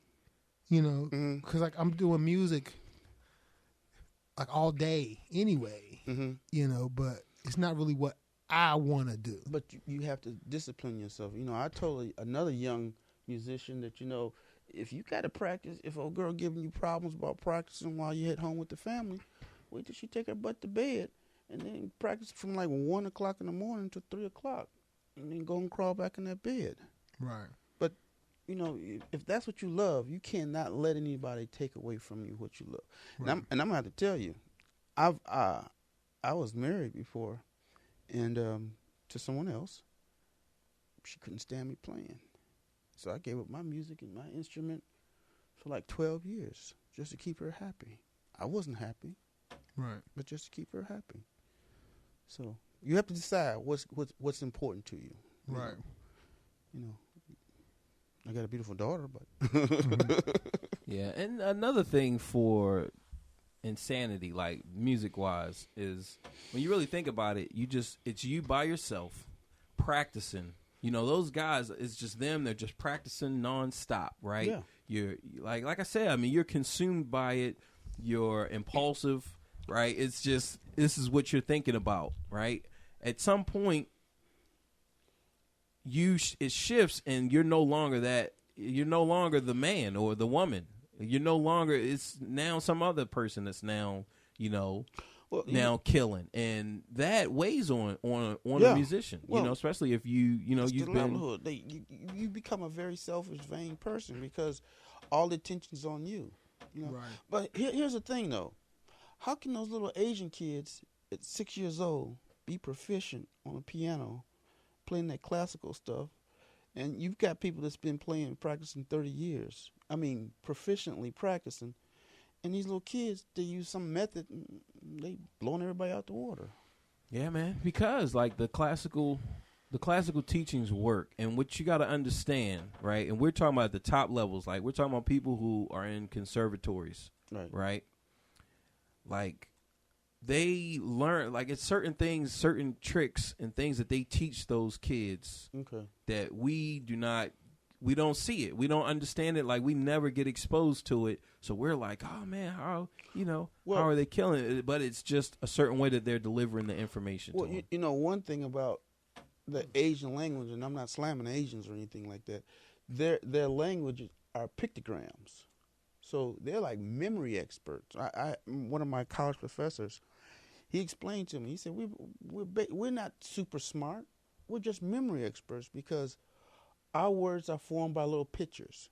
because like I'm doing music like all day anyway, but it's not really what I want to do. But you have to discipline yourself. I told another young musician that, if you got to practice, if a girl giving you problems about practicing while you at home with the family, wait till she take her butt to bed and then practice from like 1 o'clock in the morning to 3 o'clock and then go and crawl back in that bed. Right. But, if that's what you love, you cannot let anybody take away from you what you love. Right. And I'm going to have to tell you, I was married before. And to someone else, she couldn't stand me playing. So I gave up my music and my instrument for like 12 years just to keep her happy. I wasn't happy, right? But just to keep her happy. So you have to decide what's important to you. Right. I got a beautiful daughter, but yeah. And another thing for insanity, like music wise, is when you really think about it, it's you by yourself practicing. Those guys, it's just them. They're just practicing nonstop, right? Yeah. You're like I said, I mean, you're consumed by it. You're impulsive, right? It's just, this is what you're thinking about, right? At some point, it shifts, and you're no longer the man or the woman. You're no longer, it's now some other person that's now, killing. And that weighs on a musician, especially if you've been. You become a very selfish, vain person because all the attention's on you. Right. But here's the thing, though. How can those little Asian kids at 6 years old be proficient on a piano, playing that classical stuff? And you've got people that's been practicing 30 years. I mean, proficiently practicing. And these little kids, they use some method, and they blowing everybody out the water. Yeah, man. Because like the classical teachings work, and what you got to understand, right? And we're talking about the top levels. Like we're talking about people who are in conservatories, right? Like they learn, like it's certain things, certain tricks and things that they teach those kids that we don't see it. We don't understand it. Like we never get exposed to it. So we're like, oh man, how are they killing it? But it's just a certain way that they're delivering the information to them. One thing about the Asian language, and I'm not slamming Asians or anything like that, their language are pictograms. So they're like memory experts. One of my college professors, he explained to me, he said, we're not super smart. We're just memory experts because our words are formed by little pictures.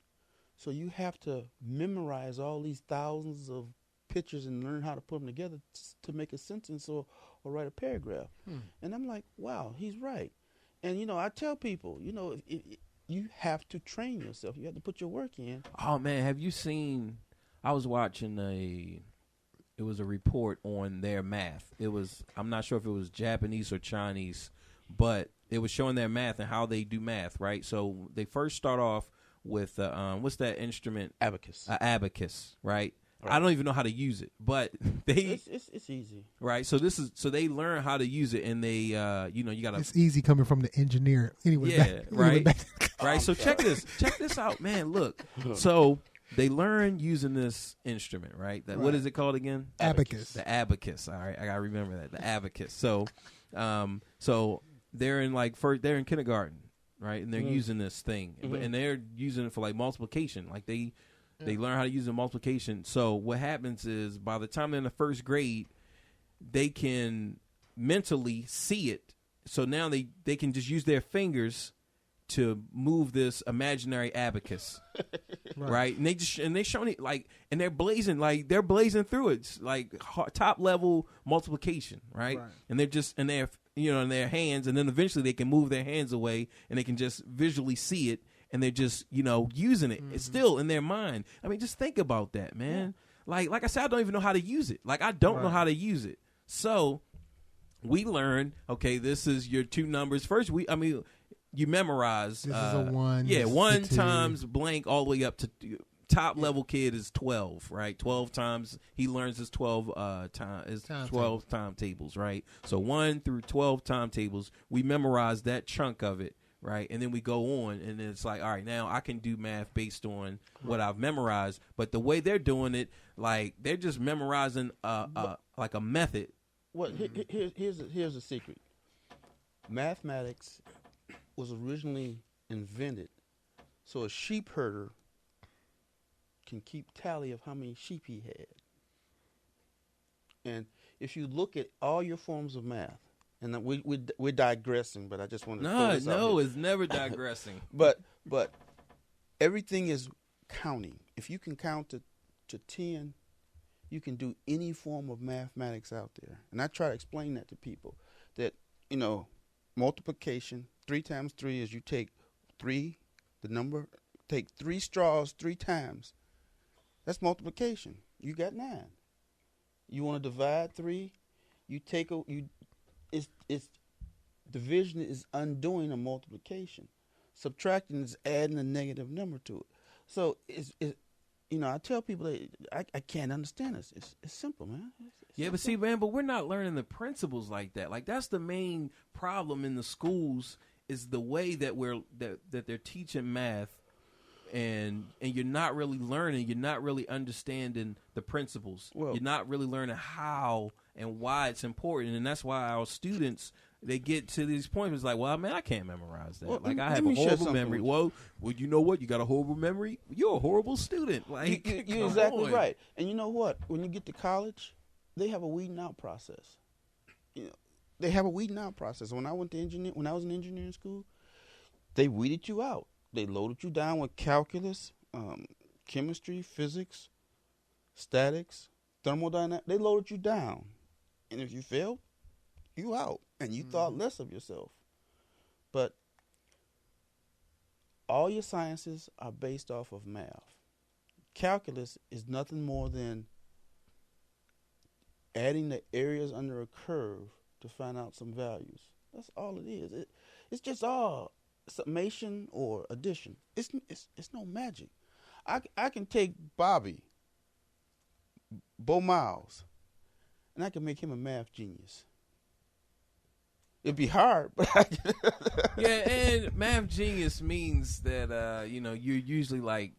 So you have to memorize all these thousands of pictures and learn how to put them together to make a sentence or write a paragraph. And I'm like, wow, he's right. And, I tell people, if you have to train yourself. You have to put your work in. Oh, man, have you seen, I was watching it was a report on their math. I'm not sure if it was Japanese or Chinese, but it was showing their math and how they do math, right? So they first start off with, what's that instrument? Abacus. Abacus, right? I don't even know how to use it, but it's easy, right? So they learn how to use it, and they you got to. It's easy coming from the engineer, anyway. Yeah, right. Right. So check this out, man. Look, so they learn using this instrument, right? That what is it called again? Abacus. The abacus. All right, I gotta remember that. The abacus. So, so they're in they're in kindergarten, right? And they're using this thing, and they're using it for like multiplication. Like they learn how to use the multiplication. So what happens is by the time they're in the first grade, they can mentally see it. So now they can just use their fingers to move this imaginary abacus, right? And they showing it and they're blazing through it. It's like top level multiplication, right? And they're in their hands, and then eventually they can move their hands away and they can just visually see it, and they're just using it. It's still in their mind. I mean, just think about that, man. Yeah. Like I said, I don't even know how to use it. Like I don't know how to use it. So we learn, okay, this is your two numbers. First, you memorize. This is a 1. Yeah, 1 times blank all the way up to top level kid is 12, right? 12 times he learns his 12 timetables, right? So 1 through 12 timetables, we memorize that chunk of it, right? And then we go on, and then it's like, all right, now I can do math based on what I've memorized. But the way they're doing it, like they're just memorizing like a method. Well, here's a secret. Mathematics was originally invented so a sheep herder can keep tally of how many sheep he had. And if you look at all your forms of math, and we're digressing, but I just want to throw this out here. It's never digressing. But everything is counting. If you can count to 10, you can do any form of mathematics out there. And I try to explain that to people that, multiplication, 3 times 3 is you take 3, take 3 straws 3 times. That's multiplication. You got 9. You want to divide 3, it's division is undoing a multiplication. Subtracting is adding a negative number to it. So I tell people that I can't understand this. It's simple, man. But see, man, but we're not learning the principles like that. Like that's the main problem in the schools is the way that that they're teaching math, and you're not really learning. You're not really understanding the principles. You're not really learning how and why it's important, and that's why our students. They get to these points. It's like, well, man, I can't memorize that. Like, I have a horrible memory. Well, you know what? You got a horrible memory. You're a horrible student. Like, you're exactly right. And you know what? When you get to college, they have a weeding out process. They have a weeding out process. When I was in engineering school, they weeded you out. They loaded you down with calculus, chemistry, physics, statics, thermodynamics. They loaded you down, and if you failed, you out. And you thought less of yourself. But all your sciences are based off of math. Calculus is nothing more than adding the areas under a curve to find out some values. That's all it is. It's just all summation or addition. It's no magic. I can take Bobby, Bo Miles, and I can make him a math genius. It'd be hard, but and math genius means that you're usually like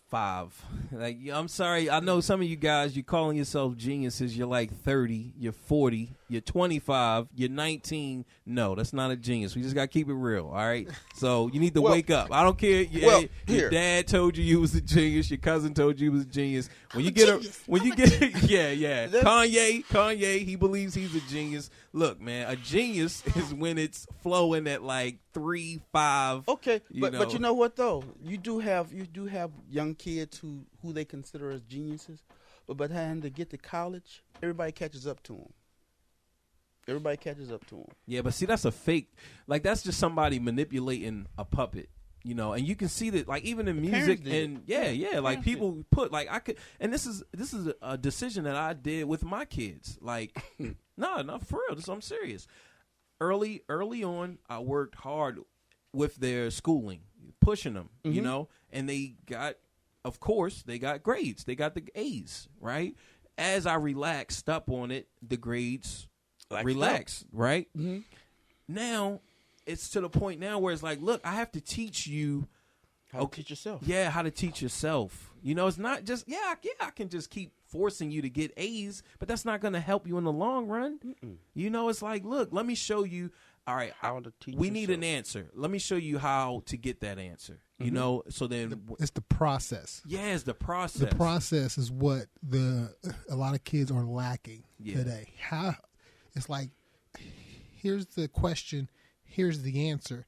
5. Like, I'm sorry, I know some of you guys, you're calling yourself geniuses. You're like 30, you're 40, you're 25, you're 19. No, that's not a genius. We just gotta keep it real, all right? So you need to wake up. I don't care. Your dad told you was a genius. Your cousin told you was a genius. Kanye, he believes he's a genius. Look, man, a genius is when it's flowing at like 3, 5. Okay, but you know what though? You do have young kids who they consider as geniuses, but by the time they get to college, everybody catches up to them. Yeah, but see, that's a fake. Like, that's just somebody manipulating a puppet. And you can see that, like, even in music, and like people put, like, I could, and this is a decision that I did with my kids. Like, no, for real, I'm serious. Early on, I worked hard with their schooling, pushing them, and they got grades. They got the A's, right? As I relaxed up on it, the grades relaxed, right? Mm-hmm. Now, it's to the point now where it's like, look, I have to teach you How to teach yourself. Yeah, how to teach yourself. You know, it's not just, I can just keep forcing you to get A's, but that's not going to help you in the long run. You know, it's like, look, let me show you. All right, how to teach we yourself. need an answer. Let me show you how to get that answer. You know, so then it's the process. Yeah, it's the process. The process is what a lot of kids are lacking today. How it's like, here's the question, here's the answer.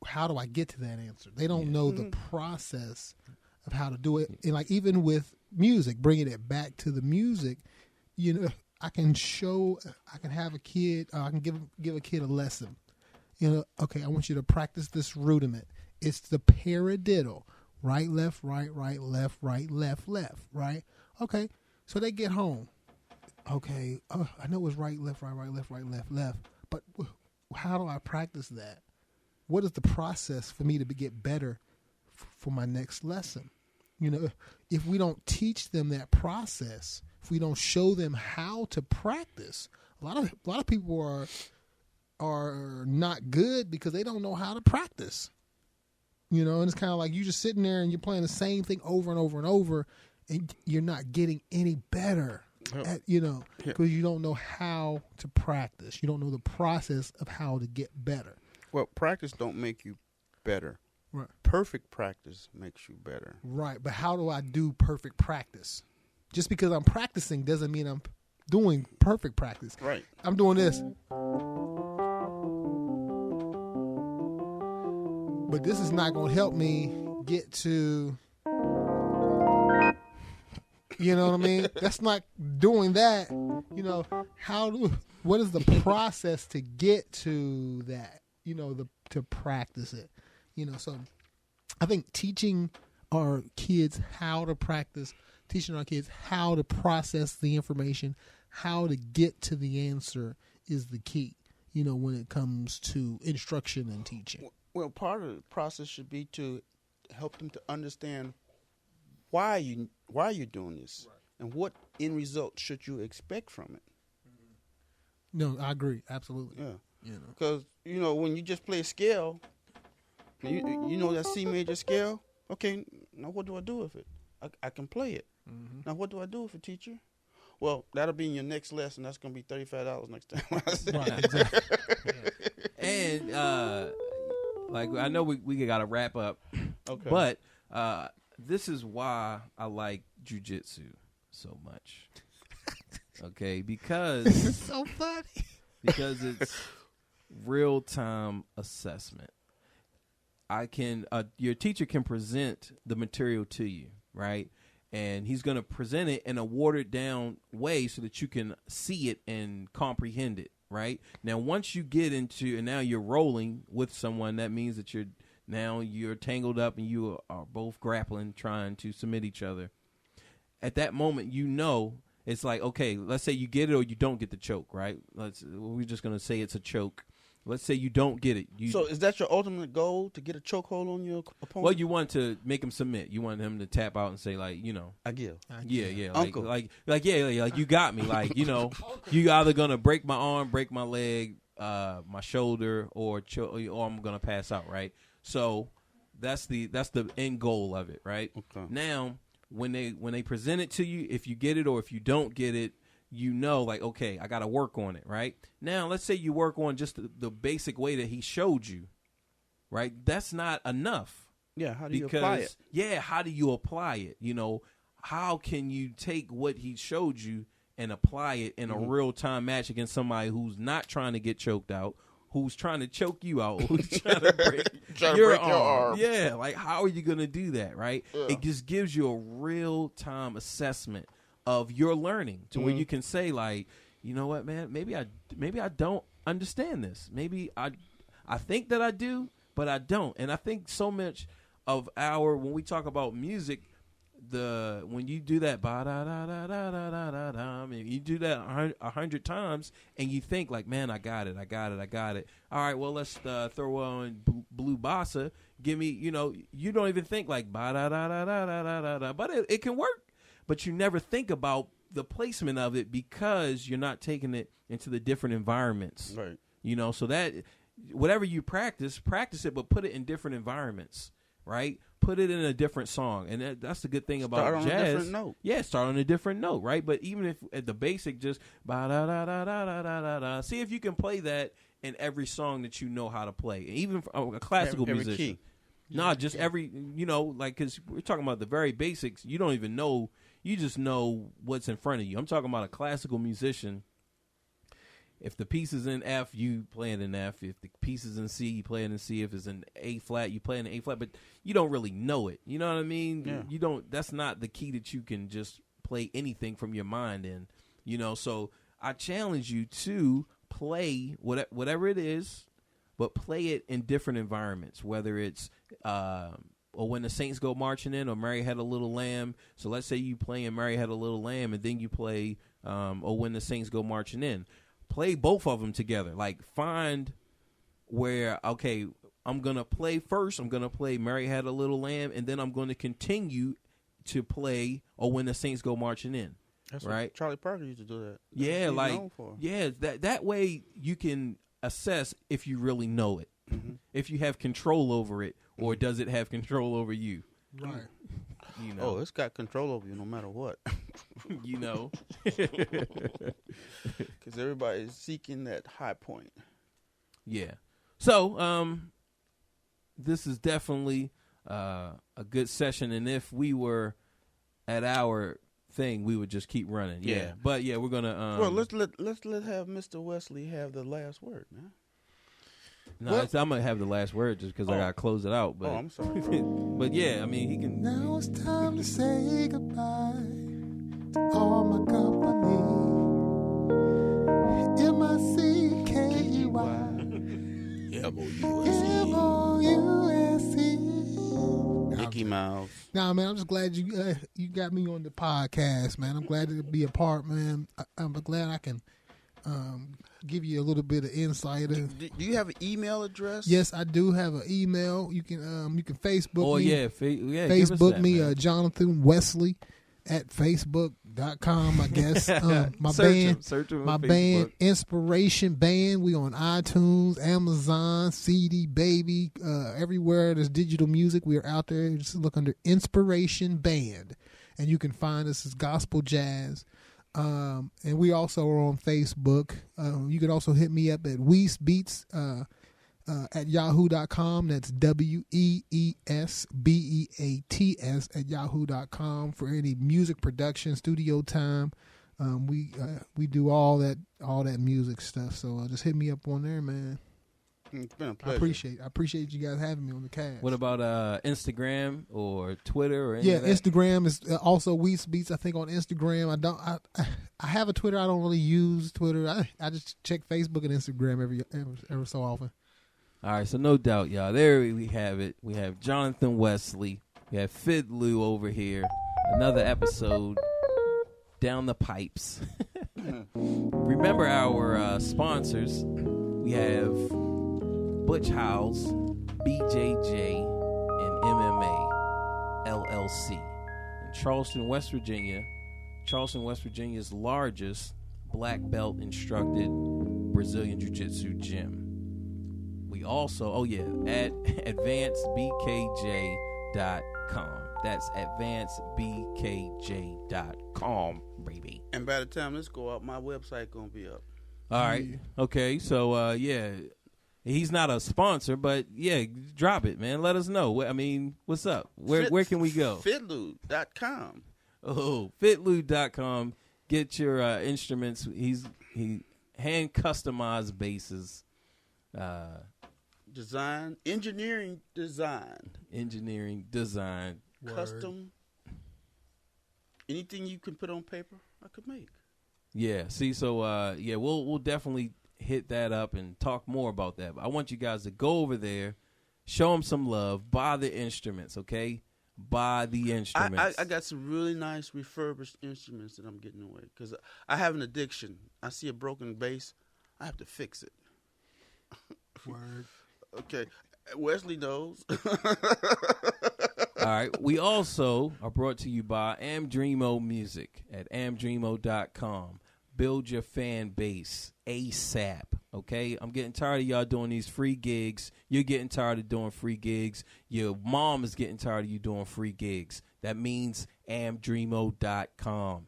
How do I get to that answer? They don't know the process of how to do it. And like even with music, bringing it back to the music, you know, I can have a kid, I can give a kid a lesson. You know, okay, I want you to practice this rudiment. It's the paradiddle. Right, left, right, left, left, right? Okay, so they get home. Okay, I know it's right, left, left. But how do I practice that? What is the process for me to get better for my next lesson? You know, if we don't teach them that process, if we don't show them how to practice, a lot of people are not good because they don't know how to practice. You know, and it's kind of like you just sitting there and you're playing the same thing over and over and over, and you're not getting any better. You know, because you don't know how to practice. You don't know the process of how to get better. Well, practice don't make you better. Right. Perfect practice makes you better. Right, but how do I do perfect practice? Just because I'm practicing doesn't mean I'm doing perfect practice. Right. I'm doing this. But this is not going to help me get to, you know what I mean? That's not doing that. You know, what is the process to get to that? You know, to practice it. You know, so I think teaching our kids how to practice, teaching our kids how to process the information, how to get to the answer is the key, you know, when it comes to instruction and teaching. Well, part of the process should be to help them to understand why you're doing this, right, and what end result should you expect from it. No, I agree, absolutely. Yeah, you know, because you know when you just play a scale, you know that C major scale. Okay, now what do I do with it? I can play it. Mm-hmm. Now what do I do with it, teacher? Well, that'll be in your next lesson. That's gonna be $35 next time. Right, exactly. And like I know we got to wrap up, okay, but this is why I like jujitsu so much. Okay, because it's so funny. Because it's real time assessment. Your teacher can present the material to you, right? And he's going to present it in a watered down way so that you can see it and comprehend it, right? Now, once you get into, and now you're rolling with someone, that means that you're tangled up and you are both grappling, trying to submit each other. At that moment, you know, it's like, okay, let's say you get it or you don't get the choke, right? We're just going to say it's a choke. Let's say you don't get it. So is that your ultimate goal, to get a chokehold on your opponent? Well, you want to make him submit. You want him to tap out and say, like, you know. I give. Yeah. Uncle. Like you got me. Like, you know, you either going to break my arm, break my leg, my shoulder, or I'm going to pass out, right? So that's the end goal of it, right? Okay. Now, when they present it to you, if you get it or if you don't get it, you know, like, okay, I got to work on it, right? Now, let's say you work on just the basic way that he showed you, right? That's not enough. Yeah, how do you apply it? Yeah, how do you apply it? You know, how can you take what he showed you and apply it in a real-time match against somebody who's not trying to get choked out, who's trying to choke you out, who's trying to break, your arm. Yeah, like, how are you going to do that, right? Yeah. It just gives you a real-time assessment of your learning to where you can say, like, you know what, man, maybe I don't understand this. Maybe I think that I do, but I don't. And I think so much of when we talk about music, when you do that you do that 100 times and you think like, man, I got it. All right, well, let's throw on Blue Bossa. Give me, you know, you don't even think like but it can work. But you never think about the placement of it because you're not taking it into the different environments. Right. You know, so that whatever you practice it, but put it in different environments. right? Put it in a different song, and that's the good thing about Start on jazz. a different note. Yeah, start on a different note, right? But even if at the basic, just ba da da da da da da da, see if you can play that in every song that you know how to play, even for a classical Every musician. key. Nah, just every, like, because we're talking about the very basics. You don't even know. You just know what's in front of you. I'm talking about a classical musician. If the piece is in F, you play it in F. If the piece is in C, you play it in C. If it's in A flat, you play it in A flat. But you don't really know it. You know what I mean? Yeah. You don't. That's not the key that you can just play anything from your mind in. So I challenge you to play whatever it is, but play it in different environments. Whether it's or When the Saints Go Marching In, or Mary Had a Little Lamb. So let's say you play in Mary Had a Little Lamb, and then you play or When the Saints Go Marching In. Play both of them together. Like, find where, okay, I'm going to play first. I'm going to play Mary Had a Little Lamb, and then I'm going to continue to play or When the Saints Go Marching In. That's right? What Charlie Parker used to do that. Yeah, That's what he's like, known for. yeah, that way you can assess if you really know it, if you have control over it, or does it have control over you? Right. Oh, it's got control over you no matter what. Because everybody is seeking that high point. Yeah. So, this is definitely a good session, and if we were at our thing, we would just keep running. Yeah. But yeah, we're gonna. Well, let's have Mr. Wesley have the last word, man. No, I'm gonna have the last word just because I gotta close it out. But I'm sorry. but yeah, I mean, he can. Now it's time to say goodbye to all my company. M-I-C-K-E-Y M-O-U-S-E Mickey Mouse. Nah, man, I'm just glad you got me on the podcast, man. I'm glad to be a part, man. I'm glad I can give you a little bit of insight. Do you have an email address? Yes, I do have an email. You can Facebook Oh me. Yeah, Facebook me, man. Jonathan Wesley at Facebook.com, I guess. My search him on band, Facebook. Inspiration Band. We on iTunes, Amazon, CD Baby, everywhere there's digital music. We're out there. Just look under Inspiration Band, and you can find us as gospel jazz. And we also are on Facebook. You can also hit me up at Wees Beats at yahoo.com. That's WEESBEATS at yahoo.com for any music production, studio time. We do all that music stuff. So just hit me up on there, man. It's been a pleasure. I appreciate you guys having me on the cast. What about Instagram or Twitter or any Yeah, of that? Instagram is also Wees Beats. I think on Instagram. I have a Twitter. I don't really use Twitter. I just check Facebook and Instagram every so often. All right, so no doubt, y'all. There we have it. We have Jonathan Wesley. We have Fiddloo over here. Another episode down the pipes. Remember our sponsors. We have Butch Howes, BJJ, and MMA LLC in Charleston, West Virginia. Charleston, West Virginia's largest black belt instructed Brazilian Jiu-Jitsu gym. We also, at advancedbkj.com. That's advancedbkj.com, baby. And by the time this go up, my website gonna be up. All right. Okay. So, he's not a sponsor, but drop it, man. Let us know. I mean, what's up? Where can we go? Fiddloo.com. Oh, fitloo.com. Get your instruments. He hand customized basses. Engineering design. Custom. Anything you can put on paper, I could make. Yeah. See, so we'll definitely hit that up and talk more about that. But I want you guys to go over there, show them some love, buy the instruments, okay? Buy the instruments. I got some really nice refurbished instruments that I'm getting away because I have an addiction. I see a broken bass, I have to fix it. Word. Okay, Wesley knows. All right. We also are brought to you by Amdreamo Music at amdreamo.com. Build your fan base ASAP, Okay, I'm getting tired of y'all doing these free gigs. You're getting tired of doing free gigs. Your mom is getting tired of you doing free gigs. That means amdreamo.com.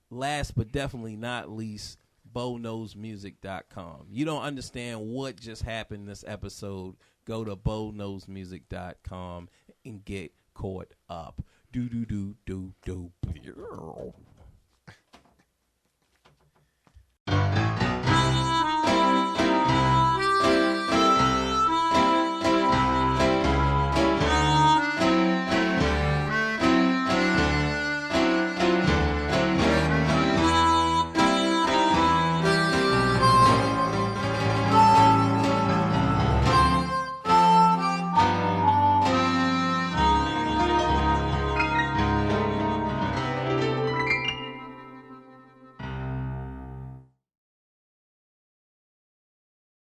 Last but definitely not least, BoKnowsMusic.com. You don't understand what just happened this episode. Go to BoKnowsMusic.com and get caught up. Do.